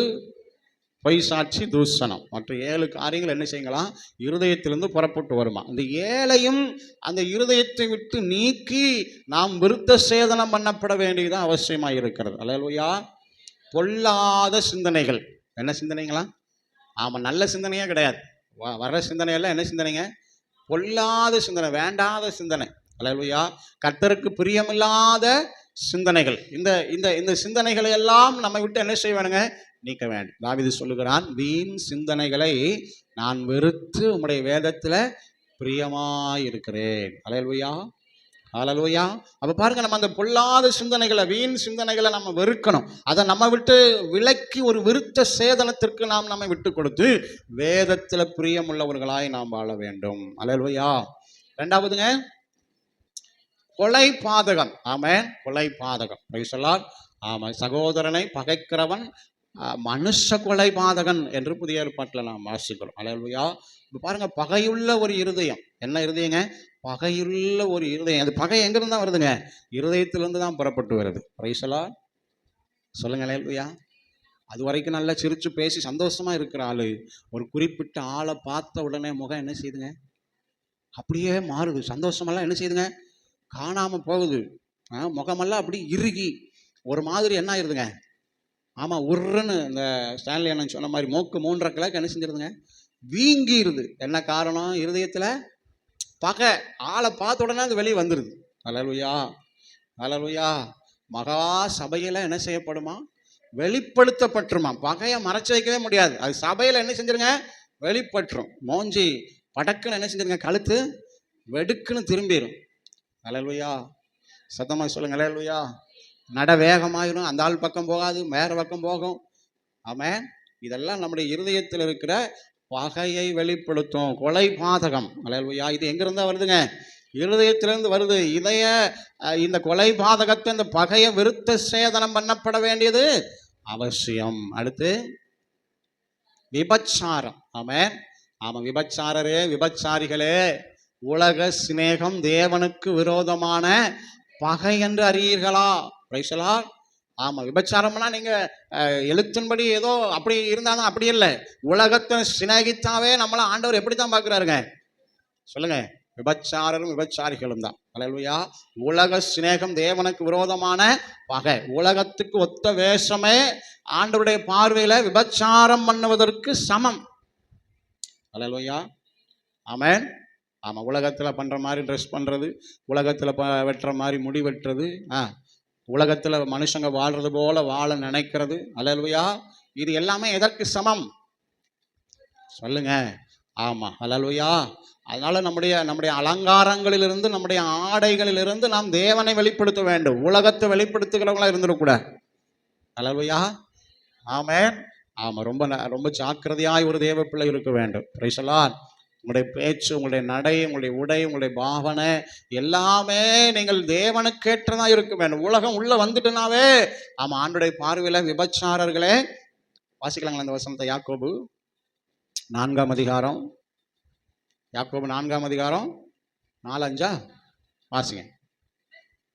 பொய் சாட்சி, தூஷணம், மற்ற 7 காரியங்கள் என்ன செய்யலாம், இருதயத்திலிருந்து புறப்பட்டு வருமா. இந்த 7ஐயும் அந்த இருதயத்தை விட்டு நீக்கி நாம் விருத்த சேதனம் பண்ணப்பட வேண்டியதுதான் அவசியமாக இருக்கிறது. அல்லேலூயா. பொல்லாத சிந்தனைகள். என்ன சிந்தனைங்களா? ஆமாம், நல்ல சிந்தனையே கிடையாது. வர்ற சிந்தனையெல்லாம் என்ன சிந்தனைங்க? பொல்லாத சிந்தனை, வேண்டாத சிந்தனை. அல்லேலூயா. கர்த்தருக்கு பிரியமில்லாத சிந்தனைகள். இந்த இந்த இந்த சிந்தனைகளை எல்லாம் நம்ம விட்டு என்ன செய்ய வேணுங்க, நீக்க வேண்டும். தாவீது சொல்லுகிறான், வீண் சிந்தனைகளை நான் வெறுத்து உம்முடைய வேதத்தில் பிரியமாயிருக்கிறேன். அல்லேலூயா. அல்லேலூயா. அப்போ பாருங்க, நம்ம அந்த பொல்லாத சிந்தனைகளை, வீண் சிந்தனைகளை நம்ம வெறுக்கணும். அதை நம்ம விட்டு விலக்கி ஒரு விருத்த சேதனத்திற்கு நாம் நம்மை விட்டு கொடுத்து வேதத்தில் பிரியமுள்ளவர்களாய் நாம் வாழ வேண்டும். அல்லேலூயா. 2வதுங்க, கொலை, பாதகம். ஆமென். கொலை, பாதகம். Price the Lord. ஆமாம். சகோதரனை பகைக்கிறவன் மனுஷ கொலை பாதகன் என்று புதிய ஏற்பாட்டில் நாம் வாசிக்கிறோம். அல்லேலூயா. இப்போ பாருங்க, பகையுள்ள ஒரு இருதயம். என்ன இருதயங்க? பகையுள்ள ஒரு இருதயம். அது பகை எங்கிருந்து தான் வருதுங்க? இருதயத்திலிருந்து தான் புறப்பட்டு வருது. Price the Lord. சொல்லுங்க. அல்லேலூயா. அது வரைக்கும் நல்லா சிரிச்சு பேசி சந்தோஷமா இருக்கிற ஆளு ஒரு குறிப்பிட்ட ஆளை பார்த்த உடனே முகம் என்ன செய்யுதுங்க, அப்படியே மாறுது. சந்தோஷமெல்லாம் என்ன செய்யுதுங்க, காணாம போகுது. முகமெல்லாம் அப்படி இறுகி ஒரு மாதிரி என்ன ஆயிருதுங்க. ஆமாம், உருன்னு இந்த ஸ்டான்லி அண்ணன் சொன்ன மாதிரி மூக்கு 3.5 கிலோக்கு என்ன செஞ்சிருதுங்க, வீங்கிருது. என்ன காரணம்? இருதயத்தில் பகை. ஆளை பார்த்த உடனே அது வெளியே வந்துடுது. அல்லேலூயா. அல்லேலூயா. மகா சபையில் என்ன செய்யப்படுமா, வெளிப்படுத்தப்பட்டுருமா. பகையை மறைச்சு வைக்கவே முடியாது. அது சபையில் என்ன செஞ்சிருங்க, வெளிப்பட்டுரும். மோஞ்சி படக்குன்னு என்ன செஞ்சிருங்க, கழுத்து வெடுக்குன்னு திரும்பிடும். அல்லேலூயா. சத்தமாக சொல்லுங்க. அல்லேலூயா. நட வேகமாயிரும். அந்த ஆள் பக்கம் போகாது, வேற பக்கம் போகும். ஆமென். இதெல்லாம் நம்முடைய இருதயத்தில் இருக்கிற பகையை வெளிப்படுத்தும். கொலை, பாதகம். அல்லேலூயா. இது எங்கிருந்தா வருதுங்க? இருதயத்திலிருந்து வருது. இந்த கொலை, பாதகத்தை, இந்த பகையை விருத்த சேதனம் பண்ணப்பட வேண்டியது அவசியம். அடுத்து விபச்சாரம். ஆமென். ஆமாம். விபச்சாரரே, விபச்சாரிகளே, உலக சிநேகம் தேவனுக்கு விரோதமான பகை என்று அறியீர்களா. Price the Lord. ஆமாம். விபச்சாரம்னா நீங்கள் எழுத்தின்படி ஏதோ அப்படி இருந்தாலும் அப்படி இல்லை. உலகத்தை சிநேகித்தாவே நம்மளை ஆண்டவர் எப்படி தான் பார்க்குறாருங்க, சொல்லுங்க. விபச்சாரரும் விபச்சாரிகளும் தான். அல்லேலூயா. உலக சிநேகம் தேவனுக்கு விரோதமான பகை. உலகத்துக்கு ஒத்த வேஷமே ஆண்டவருடைய பார்வையில் விபச்சாரம் பண்ணுவதற்கு சமம். அல்லேலூயா. ஆமென். ஆமாம். உலகத்தில் பண்ணுற மாதிரி ட்ரெஸ் பண்ணுறது, உலகத்தில் வெட்டுற மாதிரி முடி வெட்டுறது, உலகத்தில் மனுஷங்க வாழ்றது போல வாழ நினைக்கிறது. அல்லேலூயா. இது எல்லாமே எதற்கு சமம் சொல்லுங்க? ஆமாம், ஹல்லேலூயா. அதனால நம்முடைய நம்முடைய அலங்காரங்களிலிருந்து, நம்முடைய ஆடைகளிலிருந்து நாம் தேவனை வெளிப்படுத்த வேண்டும். உலகத்தை வெளிப்படுத்துகிறவங்களா இருந்துடக்கூடாது. ஹல்லேலூயா. ஆமென். ஆமாம், ரொம்ப ஜாக்கிரதையாய் ஒரு தேவ பிள்ளை இருக்க வேண்டும். Price the Lord. உங்களுடைய பேச்சு, உங்களுடைய நடை, உங்களுடைய உடை, உங்களுடைய பாவனை எல்லாமே நீங்கள் தேவனுக்கேற்றதா இருக்க வேண்டும். உலகம் உள்ள வந்துட்டுனாவே ஆமாம், ஆண்டுடைய பார்வையில விபச்சாரர்களே. வாசிக்கலாங்களா அந்த வசனத்தை? யாக்கோபு 4ஆம் அதிகாரம், யாக்கோபு 4ஆம் அதிகாரம் 4-5 வாசிங்க.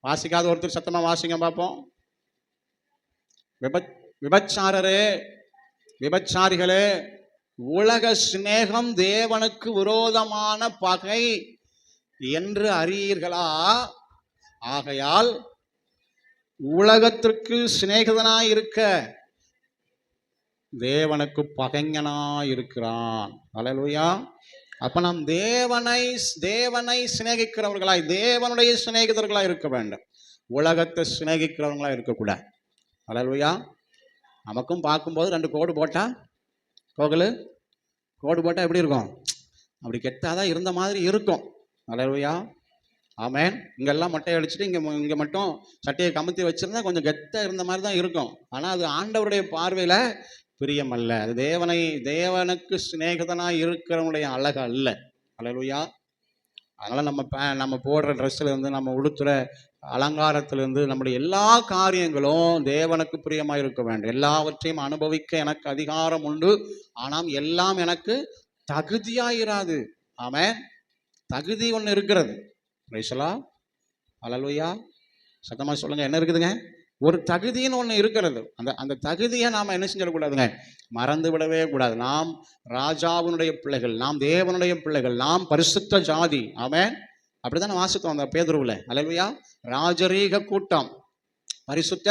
வாசிக்காத ஒருத்தர் சத்தமா வாசிங்க பார்ப்போம். விபச்சாரரே, விபச்சாரிகளே, உலக சிநேகம் தேவனுக்கு விரோதமான பகை என்று அறியீர்களா? ஆகையால் உலகத்திற்கு சிநேகிதனாய் இருக்க தேவனுக்கு பகைஞனாய் இருக்கிறான். ஹல்லேலூயா. அப்ப நாம் தேவனை சிநேகிக்கிறவர்களாய், தேவனுடைய சிநேகிதர்களாய் இருக்க வேண்டும். உலகத்தை சிநேகிக்கிறவர்களாய் இருக்கக்கூடாது. ஹல்லேலூயா. நமக்கும் பார்க்கும்போது 2 கோடு போட்டா, கோடு போட்டால் எப்படி இருக்கும்? அப்படி கெட்டாதான் இருந்த மாதிரி இருக்கும். ஹல்லேலூயா. ஆமென். இங்கெல்லாம் மொட்டை அடிச்சுட்டு இங்கே மட்டும் சட்டையை கமுத்தி வச்சுருந்தா கொஞ்சம் கெத்தாக இருந்த மாதிரி தான் இருக்கும். ஆனால் அது ஆண்டவருடைய பார்வையில் பிரியமல்ல. அது தேவனுக்கு சிநேகிதனாக இருக்கிறவனுடைய அழகு அல்ல. ஹல்லேலூயா. அதனால் நம்ம போடுற ட்ரெஸ்ஸிலேருந்து, நம்ம உடுத்துகிற அலங்காரத்திலிருந்து, நம்முடைய எல்லா காரியங்களும் தேவனுக்கு பிரியமாக இருக்க வேண்டும். எல்லாவற்றையும் அனுபவிக்க எனக்கு அதிகாரம் உண்டு, ஆனால் எல்லாம் எனக்கு தகுதியாயிராது. ஆமென். தகுதி ஒன்று இருக்கிறது. Praise the Lord. ஹல்லேலூயா. சத்தமாக சொல்லுங்கள், என்ன இருக்குதுங்க? ஒரு தகுதின்னு ஒன்று இருக்கிறது. அந்த தகுதியை நாம் என்ன செஞ்சிடக்கூடாதுங்க? மறந்து விடவே கூடாது. நாம் ராஜாவினுடைய பிள்ளைகள், நாம் தேவனுடைய பிள்ளைகள், நாம் பரிசுத்த ஜாதி. ஆமென். அப்படித்தானே வாசித்தோம் அந்த பேதுருவில். ஹல்லேலூயா. ராஜரீக கூட்டம், பரிசுத்த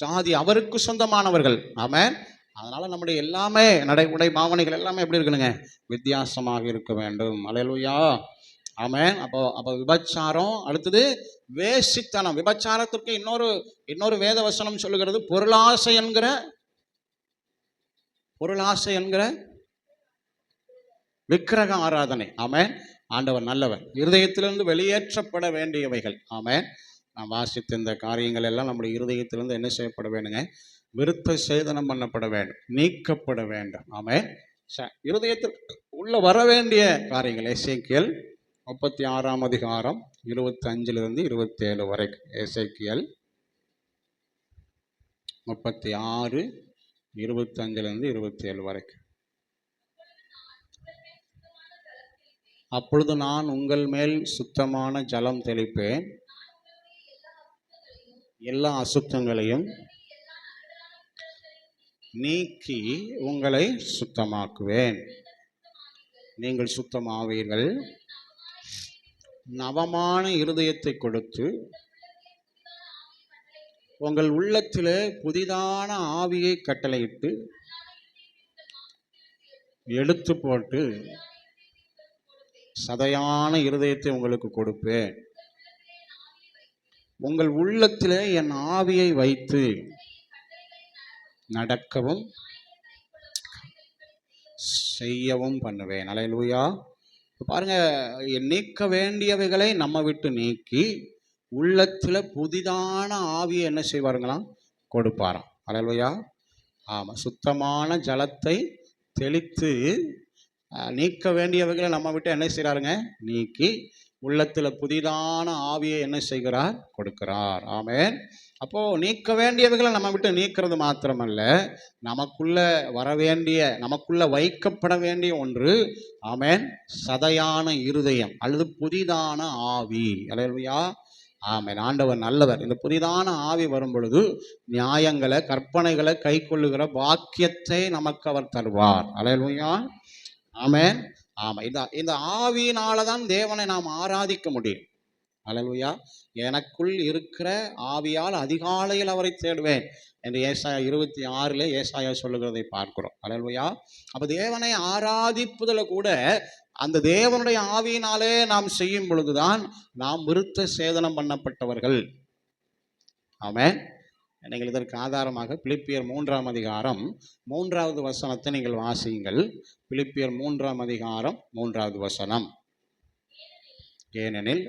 ஜாதி, அவருக்கு சொந்தமானவர்கள். ஆமென். அதனால நம்முடைய எல்லாமே நடை, உடை, பாவனைகள் எல்லாமே எப்படி இருக்கணுங்க? வித்தியாசமாக இருக்க வேண்டும். ஹல்லேலூயா. ஆமென். அப்போ விபச்சாரம், அடுத்தது வேசித்தனம். விபச்சாரத்திற்கு இன்னொரு வேத வசனம் சொல்லுகிறது, பொருளாசை என்கிற விக்கிரக ஆராதனை. ஆமென். ஆண்டவர் நல்லவர். இருதயத்திலிருந்து வெளியேற்றப்பட வேண்டியவைகள். ஆமென். நான் வாசித்த இந்த காரியங்கள் எல்லாம் நம்முடைய இருதயத்திலிருந்து என்ன செய்யப்பட வேண்டுங்க? விருத்த சேதனம் பண்ணப்பட வேண்டும், நீக்கப்பட வேண்டும். ஆமென். இருதயத்திற்கு உள்ள வர வேண்டிய காரியங்கள். எசேக்கியேல் 36ஆம் அதிகாரம் 25 27 வரைக்கும். எசேக்கியேல் 36 25 27 வரைக்கும். அப்பொழுது நான் உங்கள் மேல் சுத்தமான ஜலம் தெளிப்பேன், எல்லா அசுத்தங்களையும் நீக்கி உங்களை சுத்தமாக்குவேன். நீங்கள் சுத்தமாவீர்கள். நவமான இருதயத்தை கொடுத்து உங்கள் உள்ளத்திலே புதிதான ஆவியை கட்டளையிட்டு எடுத்து போட்டு சதையான இருதயத்தை உங்களுக்கு கொடுப்பேன். உங்கள் உள்ளத்திலே என் ஆவியை வைத்து நடக்கவும் செய்யவும் பண்ணுவேன். அல்லேலூயா. பாருங்க, நீக்க வேண்டியவைகளை நம்ம விட்டு நீக்கி உள்ளத்தில் புதிதான ஆவியை என்ன செய்வாருங்களாம்? கொடுப்பாராம். அல்லேலூயா. ஆமாம். சுத்தமான ஜலத்தை தெளித்து நீக்க வேண்டியவைகளை நம்ம விட்டு என்ன செய்கிறாருங்க? நீக்கி உள்ளத்தில் புதிதான ஆவியை என்ன செய்கிறார்? கொடுக்கிறார். ஆமென். அப்போது நீக்க வேண்டியவைகளை நம்ம விட்டு நீக்கிறது மாத்திரமல்ல, நமக்குள்ள வைக்கப்பட வேண்டிய ஒன்று. ஆமென். சதையான இருதயம் அல்லது புதிதான ஆவி. அல்லேலூயா. ஆமென். ஆண்டவர் நல்லவர். இந்த புதிதான ஆவி வரும் பொழுது நியாயங்களை, கற்பனைகளை கை கொள்ளுகிற பாக்கியத்தை நமக்கு அவர் தருவார். அல்லேலூயா. ஆமென். ஆமாம். இந்த ஆவியினால தான் தேவனை நாம் ஆராதிக்க முடியும். அல்லேலூயா. எனக்குள் இருக்கிற ஆவியால் அதிகாலையில் அவரை தேடுவேன் என்று ஏசாயா 26 ஏசாயா சொல்லுகிறதை பார்க்கிறோம். அல்லேலூயா. அப்போ தேவனை ஆராதிப்பதில் கூட அந்த தேவனுடைய ஆவியினாலே நாம் செய்யும் பொழுதுதான் நாம் விருத்த சேதனம் பண்ணப்பட்டவர்கள். ஆமென். நீங்கள் இதற்கு ஆதாரமாக பிலிப்பியர் 3ஆம் அதிகாரம் 3வது வசனத்தை நீங்கள் வாசியுங்கள். பிலிப்பியர் 3ஆம் அதிகாரம் 3வது வசனம். ஏனெனில்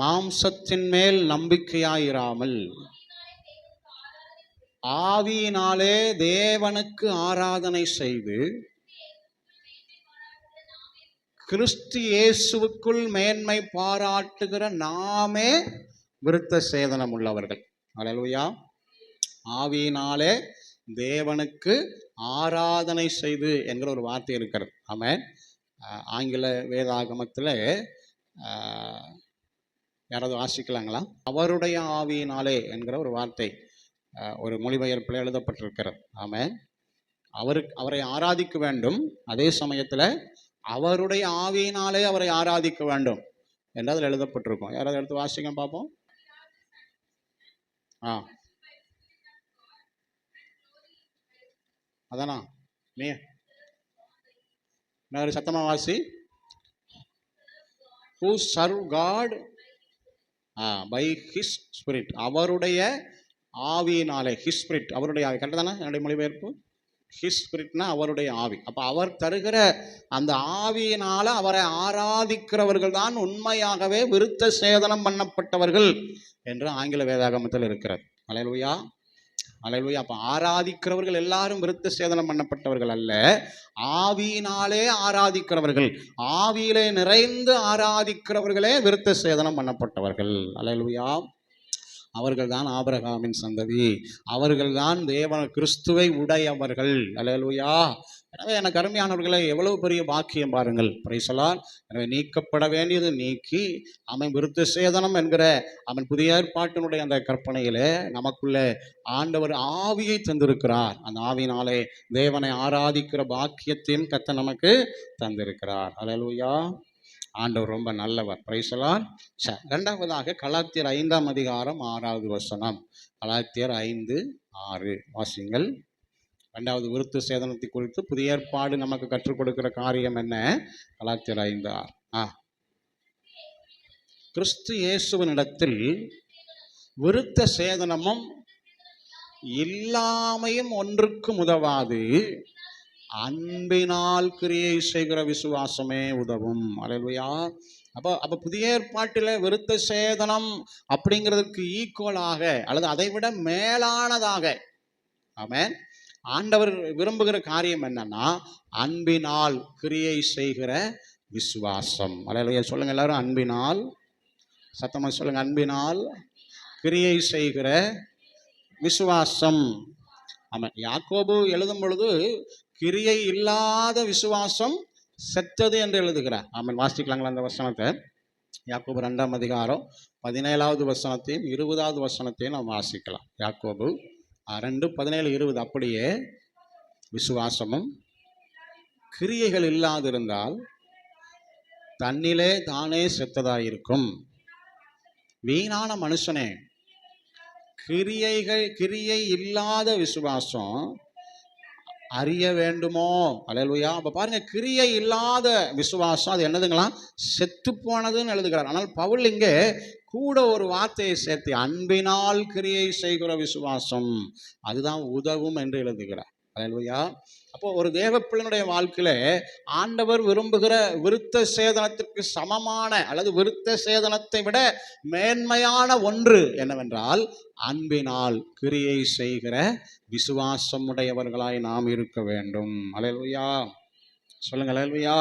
மாம்சத்தின் மேல் நம்பிக்கையாயிராமல் ஆவியினாலே தேவனுக்கு ஆராதனை செய்து கிறிஸ்து இயேசுவுக்குள் மேன்மை பாராட்டுகிற நாமே விருத்த சேதனம் உள்ளவர்கள். அல்லேலூயா. ஆவியினாலே தேவனுக்கு ஆராதனை செய்து என்கிற ஒரு வார்த்தை இருக்கிறது. ஆமென். ஆங்கில வேதாகமத்தில் யாராவது வாசிக்கலாங்களா? அவருடைய ஆவியினாலே என்கிற ஒரு வார்த்தை ஒரு மொழிபெயர்ப்பில் எழுதப்பட்டிருக்கிறது. ஆமென். அவரை ஆராதிக்க வேண்டும், அதே சமயத்தில் அவருடைய ஆவியினாலே அவரை ஆராதிக்க வேண்டும் என்று அதில் எழுதப்பட்டிருக்கும். யாராவது எடுத்து வாசிக்க பார்ப்போம். அதானா நீ ஒரு சத்தமா வாசி. who serve God by his spirit, அவருடைய ஆவியினாலே. ஹிஸ் ஸ்பிரிட், அவருடைய ஆவி. கரெக்டாக தானே என்னுடைய மொழிபெயர்ப்பு? ஹிஸ் ஸ்பிரிட்னா அவருடைய ஆவி. அப்போ அவர் தருகிற அந்த ஆவியினால அவரை ஆராதிக்கிறவர்கள் தான் உண்மையாகவே விருத்த சேதனம் பண்ணப்பட்டவர்கள் என்று ஆங்கில வேதாகமத்தில் இருக்கிறது. அல்லேலூயா, அல்லேலூயா. அப்போ ஆராதிக்கிறவர்கள் எல்லாரும் விருத்த சேதனம் பண்ணப்பட்டவர்கள் அல்ல, ஆவியினாலே ஆராதிக்கிறவர்கள், ஆவியிலே நிறைந்து ஆராதிக்கிறவர்களே விருத்த சேதனம் பண்ணப்பட்டவர்கள். அல்லேலூயா. அவர்கள் தான் ஆபிரகாமின் சந்ததி, அவர்கள் தான் தேவ கிறிஸ்துவை உடையவர்கள். அல்லேலூயா. எனவே எனக்கு அருமையானவர்களை எவ்வளவு பெரிய பாக்கியம் பாருங்கள். Price the Lord. எனவே நீக்கப்பட வேண்டியது நீக்கி அவன் விருத்த சேதனம் என்கிற அவன் புதிய ஏற்பாட்டினுடைய அந்த கற்பனையிலே நமக்குள்ள ஆண்டவர் ஆவியை தந்திருக்கிறார். அந்த ஆவியினாலே தேவனை ஆராதிக்கிற பாக்கியத்தையும் கர்த்தர் நமக்கு தந்திருக்கிறார். அல்லேலூயா. ஆண்டவர் ரொம்ப நல்லவர். Price the Lord. இரண்டாவதாக கலாத்தியர் 5ஆம் அதிகாரம் 6வது வசனம். கலாத்தியர் 5:6 வாசிங்கள். இரண்டாவது விருத்த சேதனத்தை குறித்து புதிய ஏற்பாடு நமக்கு கற்றுக் கொடுக்கிற காரியம் என்ன? கலாத்தியர் 5:6. கிறிஸ்து இயேசுவினிடத்தில் விருத்த சேதனமும் இல்லாமையும் ஒன்றுக்கு உதவாது, அன்பினால் கிரியை செய்கிற விசுவாசமே உதவும். அல்லேலூயா. அப்போ புதிய ஏற்பாட்டில் விருத்த சேதனம் அப்படிங்கிறதுக்கு ஈக்குவலாக அல்லது அதை விட மேலானதாக ஆமென் ஆண்டவர் விரும்புகிற காரியம் என்னன்னா அன்பினால் கிரியை செய்கிற விசுவாசம். அல்லேலூயா. சொல்லுங்க எல்லாரும், அன்பினால். சத்தமாக சொல்லுங்க, அன்பினால் கிரியை செய்கிற விசுவாசம். ஆமாம். யாக்கோபு எழுதும் பொழுது கிரியை இல்லாத விசுவாசம் செத்தது என்று எழுதுகிறார். ஆமாம். வாசிக்கலாங்களா அந்த வசனத்தை? யாக்கோபு 2ஆம் அதிகாரம் 17வது வசனத்தையும் 20வது வசனத்தையும் நாம் வாசிக்கலாம். யாக்கோபு 2:17-20. அப்படியே விசுவாசமும் கிரியைகள் இல்லாதிருந்தால் தன்னிலே தானே செத்ததாயிருக்கும். வீணான மனுஷனே, கிரியை இல்லாத விசுவாசம் அறிய வேண்டுமோ? அல்லேலூயா. அப்போ பாருங்க, கிரியை இல்லாத விசுவாசம் அது என்னதுங்களா? செத்து போனதுன்னு எழுதுகிறார். ஆனால் பவுல் இங்கே கூட ஒரு வார்த்தையை சேர்த்து அன்பினால் கிரியை செய்கிற விசுவாசம் அதுதான் உதவும் என்று எழுதுகிறார். அல்லேலூயா. அப்போ ஒரு தேவ பிள்ளையினுடைய வாழ்க்கையில ஆண்டவர் விரும்புகிற விருத்த சேதனத்திற்கு சமமான அல்லது விருத்த சேதனத்தை விட மேன்மையான ஒன்று என்னவென்றால் அன்பினால் கிரியை செய்கிற விசுவாசம் உடையவர்களாய் நாம் இருக்க வேண்டும். அல்லேலூயா. சொல்லுங்க, அல்லேலூயா.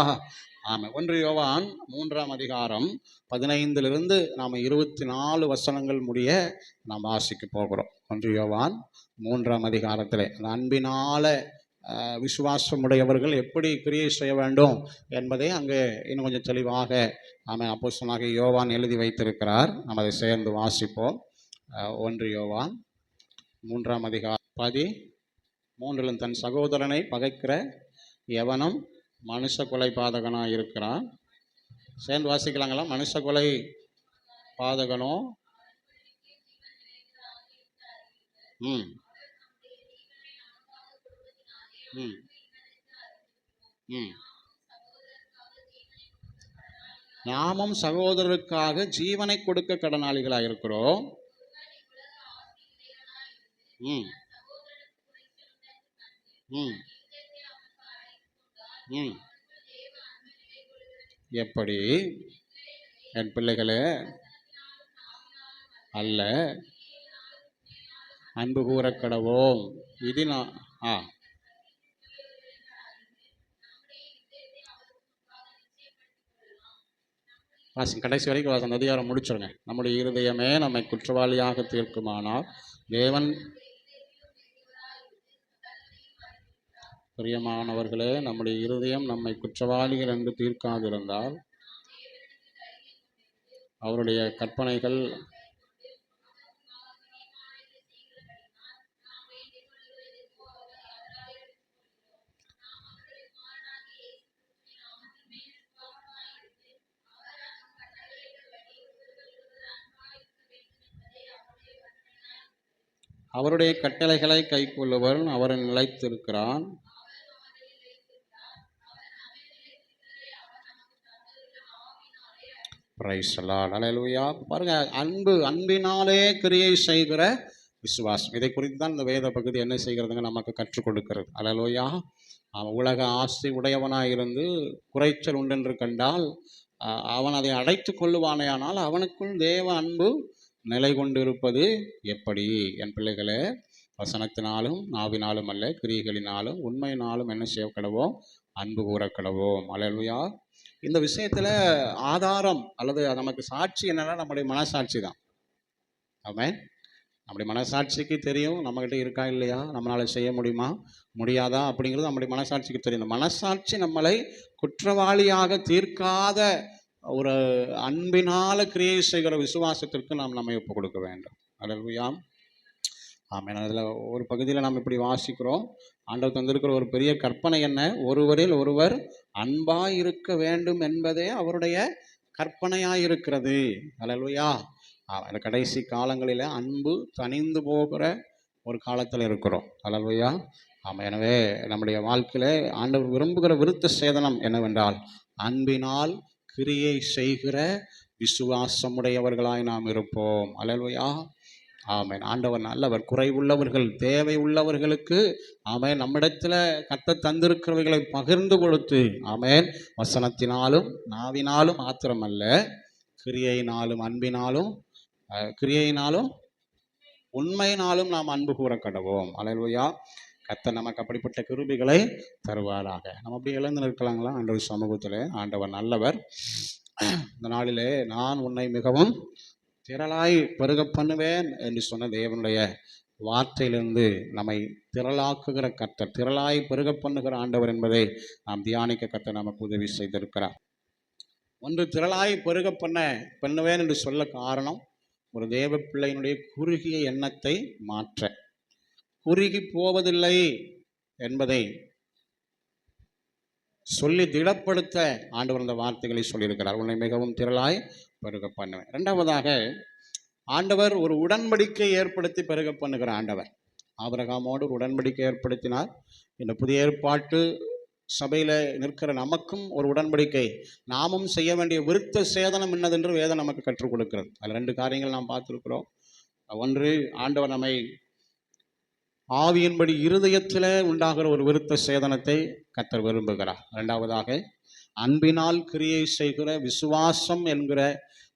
ஆமாம். 1 யோவான் 3ஆம் அதிகாரம் 15 நாம் 24 வசனங்கள் முடிய நாம் வாசிக்க போகிறோம். 1 யோவான் 3ஆம் அதிகாரத்தில் அந்த அன்பினால விசுவாசமுடையவர்கள் எப்படி கிரியை செய்ய வேண்டும் என்பதை அங்கே இன்னும் கொஞ்சம் தெளிவாக அப்போஸ்தலனாகிய யோவான் எழுதி வைத்திருக்கிறார். நாம் அதை சேர்ந்து வாசிப்போம். 1 யோவான் 3ஆம் அதிகாரம் 13 தன் சகோதரனை பகைக்கிற எவனும் மனுஷ கொலை பாதகனாக இருக்கிறான். சேர்ந்து வாசிக்கலாங்களா? மனுஷ கொலை பாதகனோ நாமும் சகோதரருக்காக ஜீவனை கொடுக்க கடனாளிகளாக இருக்கிறோம். ம் ம் ம் எப்படி என் பிள்ளைகளே அல்ல அன்பு கூற கடவோம். இது நான் வாசி கடைசி வரைக்கும் வாசம் அதிகாரம் முடிச்சிருங்க. நம்முடைய இருதயமே நம்மை குற்றவாளியாக தீர்க்குமானால் தேவன், பிரியமானவர்களே, நம்முடைய இருதயம் நம்மை குற்றவாளிகள் என்று தீர்க்காதிருந்தால் அவருடைய கற்பனைகள் அவருடைய கட்டளைகளை கைக்கொள்ளுவன் அவரை நிலைத்திருக்கிறான். பாருங்க, அன்பினாலே கிரியை செய்கிற விசுவாசம். இதை குறித்து தான் இந்த வேத பகுதி என்ன செய்கிறதுங்க நமக்கு கற்றுக் கொடுக்கிறது. அல்லேலூயா. உலக ஆசை உடையவனாக இருந்து குறைச்சல் உண்டென்று கண்டால் அவன் அதை அடைத்து கொள்ளுவானேயானால் அவனுக்குள் தேவ அன்பு நிலை கொண்டிருப்பது எப்படி? என் பிள்ளைகளே, வசனத்தினாலும் நாவினாலும் அல்ல, கிரியைகளினாலும் உண்மையினாலும் என்ன செய்ய கடவோம்? அன்பு கூற கடவோம். அல்லேலூயா. இந்த விஷயத்துல ஆதாரம் அல்லது நமக்கு சாட்சி என்னன்னா நம்முடைய மனசாட்சி தான். ஆமென். நம்முடைய மனசாட்சிக்கு தெரியும் நம்மகிட்ட இருக்கா இல்லையா, நம்மளால செய்ய முடியுமா முடியாதா அப்படிங்கிறது நம்முடைய மனசாட்சிக்கு தெரியும். இந்த மனசாட்சி நம்மளை குற்றவாளியாக தீர்க்காத ஒரு அன்பினால கிரியை செய்கிற விசுவாசத்திற்கு நாம் நம்மை ஒப்பு கொடுக்க வேண்டும். அல்லேலூயா. ஆமென். அதில் ஒரு பகுதியில் நாம் இப்படி வாசிக்கிறோம். ஆண்டவர் தந்திருக்கிற ஒரு பெரிய கற்பனை என்ன? ஒருவரில் ஒருவர் அன்பாய் இருக்க வேண்டும் என்பதே அவருடைய கற்பனையாக இருக்கிறது. அல்லேலூயா. அந்த கடைசி காலங்களில் அன்பு தனிந்து போகிற ஒரு காலத்தில் இருக்கிறோம். அல்லேலூயா. ஆமாம். எனவே நம்முடைய வாழ்க்கையில் ஆண்டவர் விரும்புகிற விருத்த சேதனம் என்னவென்றால் அன்பினால் கிரியை செய்கிற விசுவாசமுடையவர்களாய் நாம் இருப்போம். அல்லேலூயா. ஆமென். ஆண்டவர் நல்லவர். குறைவுள்ளவர்கள், தேவை உள்ளவர்களுக்கு ஆமென் நம்மிடத்தில் கர்த்தர் தந்திருக்கிறவைகளை பகிர்ந்து கொடுத்து ஆமென் வசனத்தினாலும் நாவினாலும் மாத்திரமல்ல, கிரியையினாலும் அன்பினாலும் கிரியையினாலும் உண்மையினாலும் நாம் அன்பு கூற கடவோம். அல்லேலூயா. கர்த்தர் நமக்கு அப்படிப்பட்ட கிருபைகளை தருவாராக. நம்ம அப்படி எழுந்து நிற்கலாங்களா ஆண்டவர் சமூகத்தில்? ஆண்டவர் நல்லவர். இந்த நாளிலே நான் உன்னை மிகவும் திரளாய் பெருக பண்ணுவேன் என்று சொன்ன தேவனுடைய வார்த்தையிலிருந்து நம்மை திரளாக்குகிற கர்த்தர், திரளாய் பெருக பண்ணுகிற ஆண்டவர் என்பதை நாம் தியானிக்க கர்த்தர் நமக்கு உதவி செய்திருக்கிறார். ஒன்று, திரளாய் பெருக பண்ணுவேன் என்று சொல்ல காரணம் ஒரு தேவ பிள்ளையினுடைய குறுகிய எண்ணத்தை மாற்ற, குறுகி போவதில்லை என்பதை சொல்லி திடப்படுத்த ஆண்டவர் அந்த வார்த்தைகளை சொல்லியிருக்கிறார். உன்னை மிகவும் திரளாய் பெருக பண்ணுவேன். இரண்டாவதாக, ஆண்டவர் ஒரு உடன்படிக்கை ஏற்படுத்தி பெருக பண்ணுகிற ஆண்டவர். ஆபிரகாமோடு ஒரு உடன்படிக்கை ஏற்படுத்தினார். இந்த புதிய ஏற்பாட்டு சபையில் நிற்கிற நமக்கும் ஒரு உடன்படிக்கை, நாமும் செய்ய வேண்டிய விருத்த சேதனம் என்னதென்று வேதம் நமக்கு கற்றுக் கொடுக்கிறது. அதில் 2 காரியங்கள் நாம் பார்த்துருக்கிறோம். ஒன்று, ஆண்டவர் நம்மை ஆவியின்படி இருதயத்தில் உண்டாகிற ஒரு விருத்த சேதனத்தை கர்த்தர் விரும்புகிறார். இரண்டாவதாக, அன்பினால் கிரியை செய்கிற விசுவாசம் என்கிற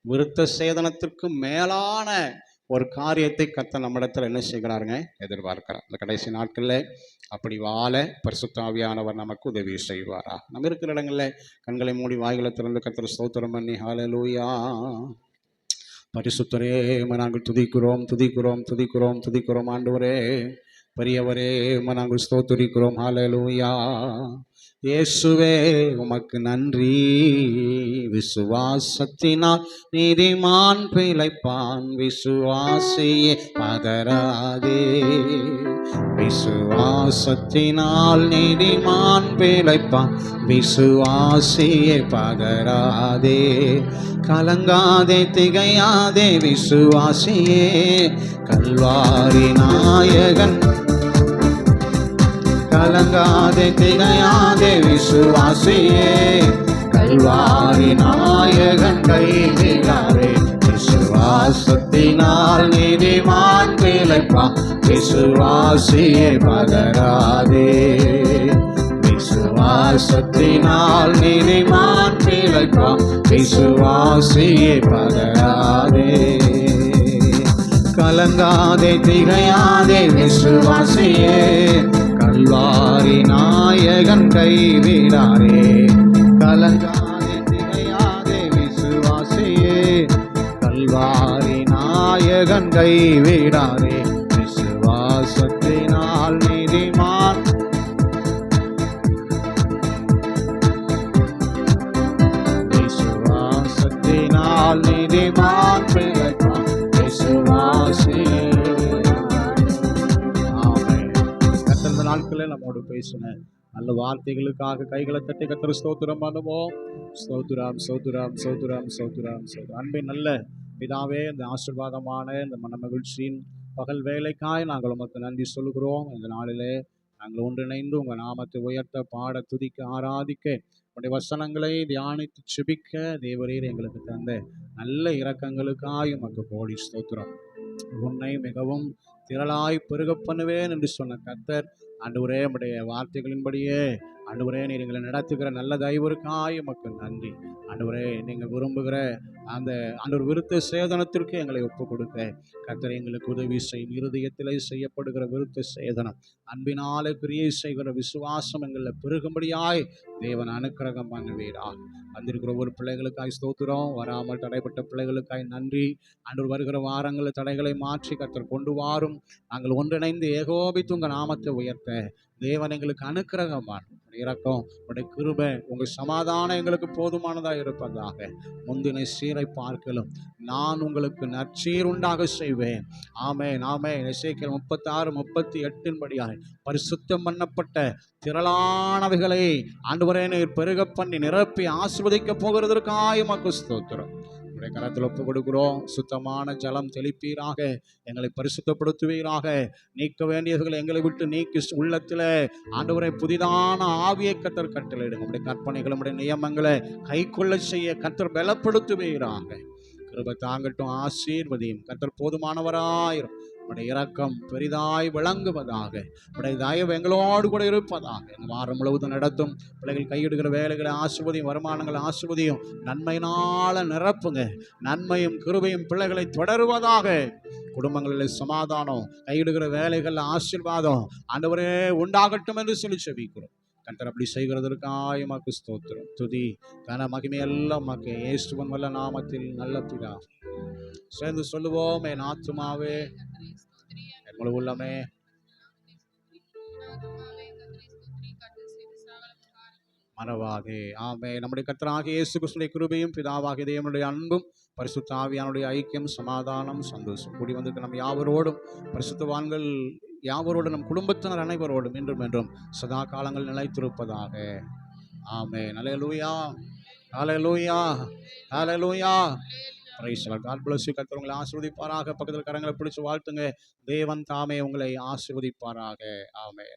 விருத்த சேதனத்திற்கு மேலான ஒரு காரியத்தை கர்த்தர் நம்மிடத்தில் என்ன செய்கிறாருங்க? எதிர்பார்க்கிறார். இந்த கடைசி நாட்களில் அப்படி வாழ பரிசுத்த ஆவியானவர் நமக்கு உதவி செய்வாரா. நம்ம இருக்கிற இடங்களில் கண்களை மூடி வாய்களை திறந்து கர்த்தர் ஸ்தோத்திரம் பண்ணி ஹல்லேலூயா. பரிசுத்தரே, நாங்கள் துதிக்கிறோம் துதிக்கிறோம் துதிக்கிறோம் துதிக்கிறோம். ஆண்டவரே பெரியவரே, நாங்கள் ஸ்தோத்திரிக்கிறோம். ஹல்லேலூயா. இயேசுவே உமக்கு நன்றி. விசுவாசத்தினால் நீதிமான் பிழைப்பான், விசுவாசியே பதறாதே. விசுவாசத்தினால் நீதிமான் பிழைப்பான், விசுவாசியே பதறாதே. கலங்காதே திகையாதே விசுவாசியே, கல்வாரி நாயகன். கலங்காதே திகையாதே விசுவாசியே, கல்வாரி நாயகன் கைவிடாரே. விசுவாசத்தினால் நீதிமான் பிழைப்பான், விசுவாசியே பதறாதே. விசுவாசத்தினால் நீதிமான் பிழைப்பான், விசுவாசியே பதறாதே. கலங்காதே திகையாதே விசுவாசியே, கல்வாரி நாயகன் கைவிடாரே. கலங்காதே திகையாதே விசுவாசியே, கல்வாரி நாயகன் கைவிடாரே. விசுவாசத்தினால் நீதிமான், விசுவாசத்தினால் நீதிமான் பிழைப்பான், விசுவாசியே. ஆமென். கர்த்தர் இந்த நாட்களில் நம்மோடு பேசின நல்ல வார்த்தைகளுக்காக கைகளை தட்டி கர்த்தர் ஸ்தோத்திரம் பண்ணுவோம். ஸ்தோத்திரம் ஸ்தோத்திரம் ஸ்தோத்திரம் ஸ்தோத்திரம் ஸ்தோத்திரம். அன்பின் நல்ல பிதாவே, இந்த ஆசீர்வாதமான இந்த மன மகிழ்ச்சியின் பகல் வேலைக்காய் நாங்கள் உமக்கு நன்றி சொல்கிறோம். இந்த நாளிலே நாங்கள் ஒன்றிணைந்து உங்கள் நாமத்தை உயர்த்த, பாட, துதிக்க, ஆராதிக்க, உடைய வசனங்களை தியானித்து செபிக்க தேவரீர் எங்களுக்கு தந்த நல்ல இரக்கங்களுக்காய் உமக்கு கோடி ஸ்தோத்திரம். உன்னை மிகவும் திரளாய் பெருக பண்ணுவேன் என்று சொன்ன கர்த்தர், ஆண்டவரே உம்முடைய வார்த்தைகளின்படியே ஆண்டவரே நீர் எங்களை நடத்துகிற நல்ல தயவிற்காய் உமக்கு நன்றி. ஆண்டவரே நீங்கள் விரும்புகிற அந்த ஆண்டவர் விருத்த சேதனத்திற்கு எங்களை ஒப்பு கொடுக்க கர்த்தர் எங்களுக்கு உதவி செய்யும். இருதயத்திலே செய்யப்படுகிற விருத்த சேதனம், அன்பினாலே கிரியை செய்கிற விசுவாசம் எங்களை பெருகும்படியாய் தேவன் அனுக்கிரகம் பண்ணுவீராக. வந்திருக்கிற ஒவ்வொரு பிள்ளைகளுக்காய் ஸ்தோத்திரம். வராமல் தடைப்பட்ட பிள்ளைகளுக்காய் நன்றி. ஆண்டவர் வருகிற வாரங்களில் தடைகளை மாற்றி கர்த்தர் கொண்டு வாரும். நாங்கள் ஒன்றிணைந்து ஏகோபித்து உங்கள் நாமத்தை உயர்த்த தேவன் எங்களுக்கு அனுக்கிரகமான இரக்கம், உடைய கிருபை, உங்கள் சமாதானம் எங்களுக்கு போதுமானதாக இருப்பதாக. முந்தின சீரை பார்க்கலும் நான் உங்களுக்கு நற்சீர் உண்டாக செய்வேன். ஆமென் ஆமென். எசேக்கியேல் 36:38 படியாய் பரிசுத்தம் பண்ணப்பட்ட திரளானவைகளை ஆண்டவரே நீர் பெருக பண்ணி நிரப்பி ஆசீர்வதிக்க போகிறதற்காக உமக்கு ஸ்தோத்திரம். உடைய கரத்தில் ஒப்பு கொடுக்கிறோம். சுத்தமான ஜலம் தெளிப்பீராக, எங்களை பரிசுத்தப்படுத்துவீராக. நீக்க வேண்டியவர்களை எங்களை விட்டு நீக்கி உள்ளத்தில் ஆண்டவரை புதிதான ஆவியை கர்த்தர் கட்டளையிடுங்க. உடைய கற்பனைகளை, உடைய நியமங்களை கைக்கொள்ள செய்ய கர்த்தர் பலப்படுத்துவீராக. கிருபை தாங்கட்டும், ஆசீர்வதியும். கர்த்தர் போதுமானவராயிரும். உடைய இரக்கம் பெரிதாய் விளங்குவதாக. உடைய தயவு எங்களோடு கூட இருப்பதாக. எங்கள் வாரம் முழுவதும் நடத்தும் பிள்ளைகள் கையிடுகிற வேலைகளை ஆசீர்வதியும், வருமானங்களை ஆசீர்வதியும், நன்மையினால நிரப்புங்க. நன்மையும் கிருபையும் பிள்ளைகளை தொடருவதாக. குடும்பங்களில் சமாதானம், கையிடுகிற வேலைகள் ஆசீர்வாதம் ஆண்டவரே உண்டாகட்டும் என்று சொல்லி செபிக்கிறோம். கர்த்தர் அப்படி செய்கிறதற்காக உமக்கு ஸ்தோத்திரம். துதி கன மகிமை எல்லாம் உமக்கு இயேசுவின் வல்ல நாமத்தில் நல்ல பிதா. சேர்ந்து சொல்லுவோம். என் ஆத்துமாவே, என் முழு உள்ளமே, மறவாதே. ஆமென். நம்முடைய கர்த்தராகிய இயேசு கிறிஸ்துவின் கிருபையும் பிதாவாகிய தேவனுடைய அன்பும் பரிசுத்த ஆவியானுடைய ஐக்கியம், சமாதானம், சந்தோஷம் கூடி வந்திருக்க நம் யாவரோடும், பரிசுத்தவான்கள் யாவரோடும், நம் குடும்பத்தினர் அனைவரோடும் இன்றும் என்றும் சதா காலங்கள் நிலைத்திருப்பதாக. ஆமென். அல்லேலூயா அல்லேலூயா அல்லேலூயா. Praise the Lord. God bless you. கர்த்தர் உங்களை ஆசீர்வதிப்பாராக. பக்கத்தில் கரங்களை பிடிச்சு வாழ்த்துங்க. தேவன் தாமே உங்களை ஆசீர்வதிப்பாராக. ஆமென்.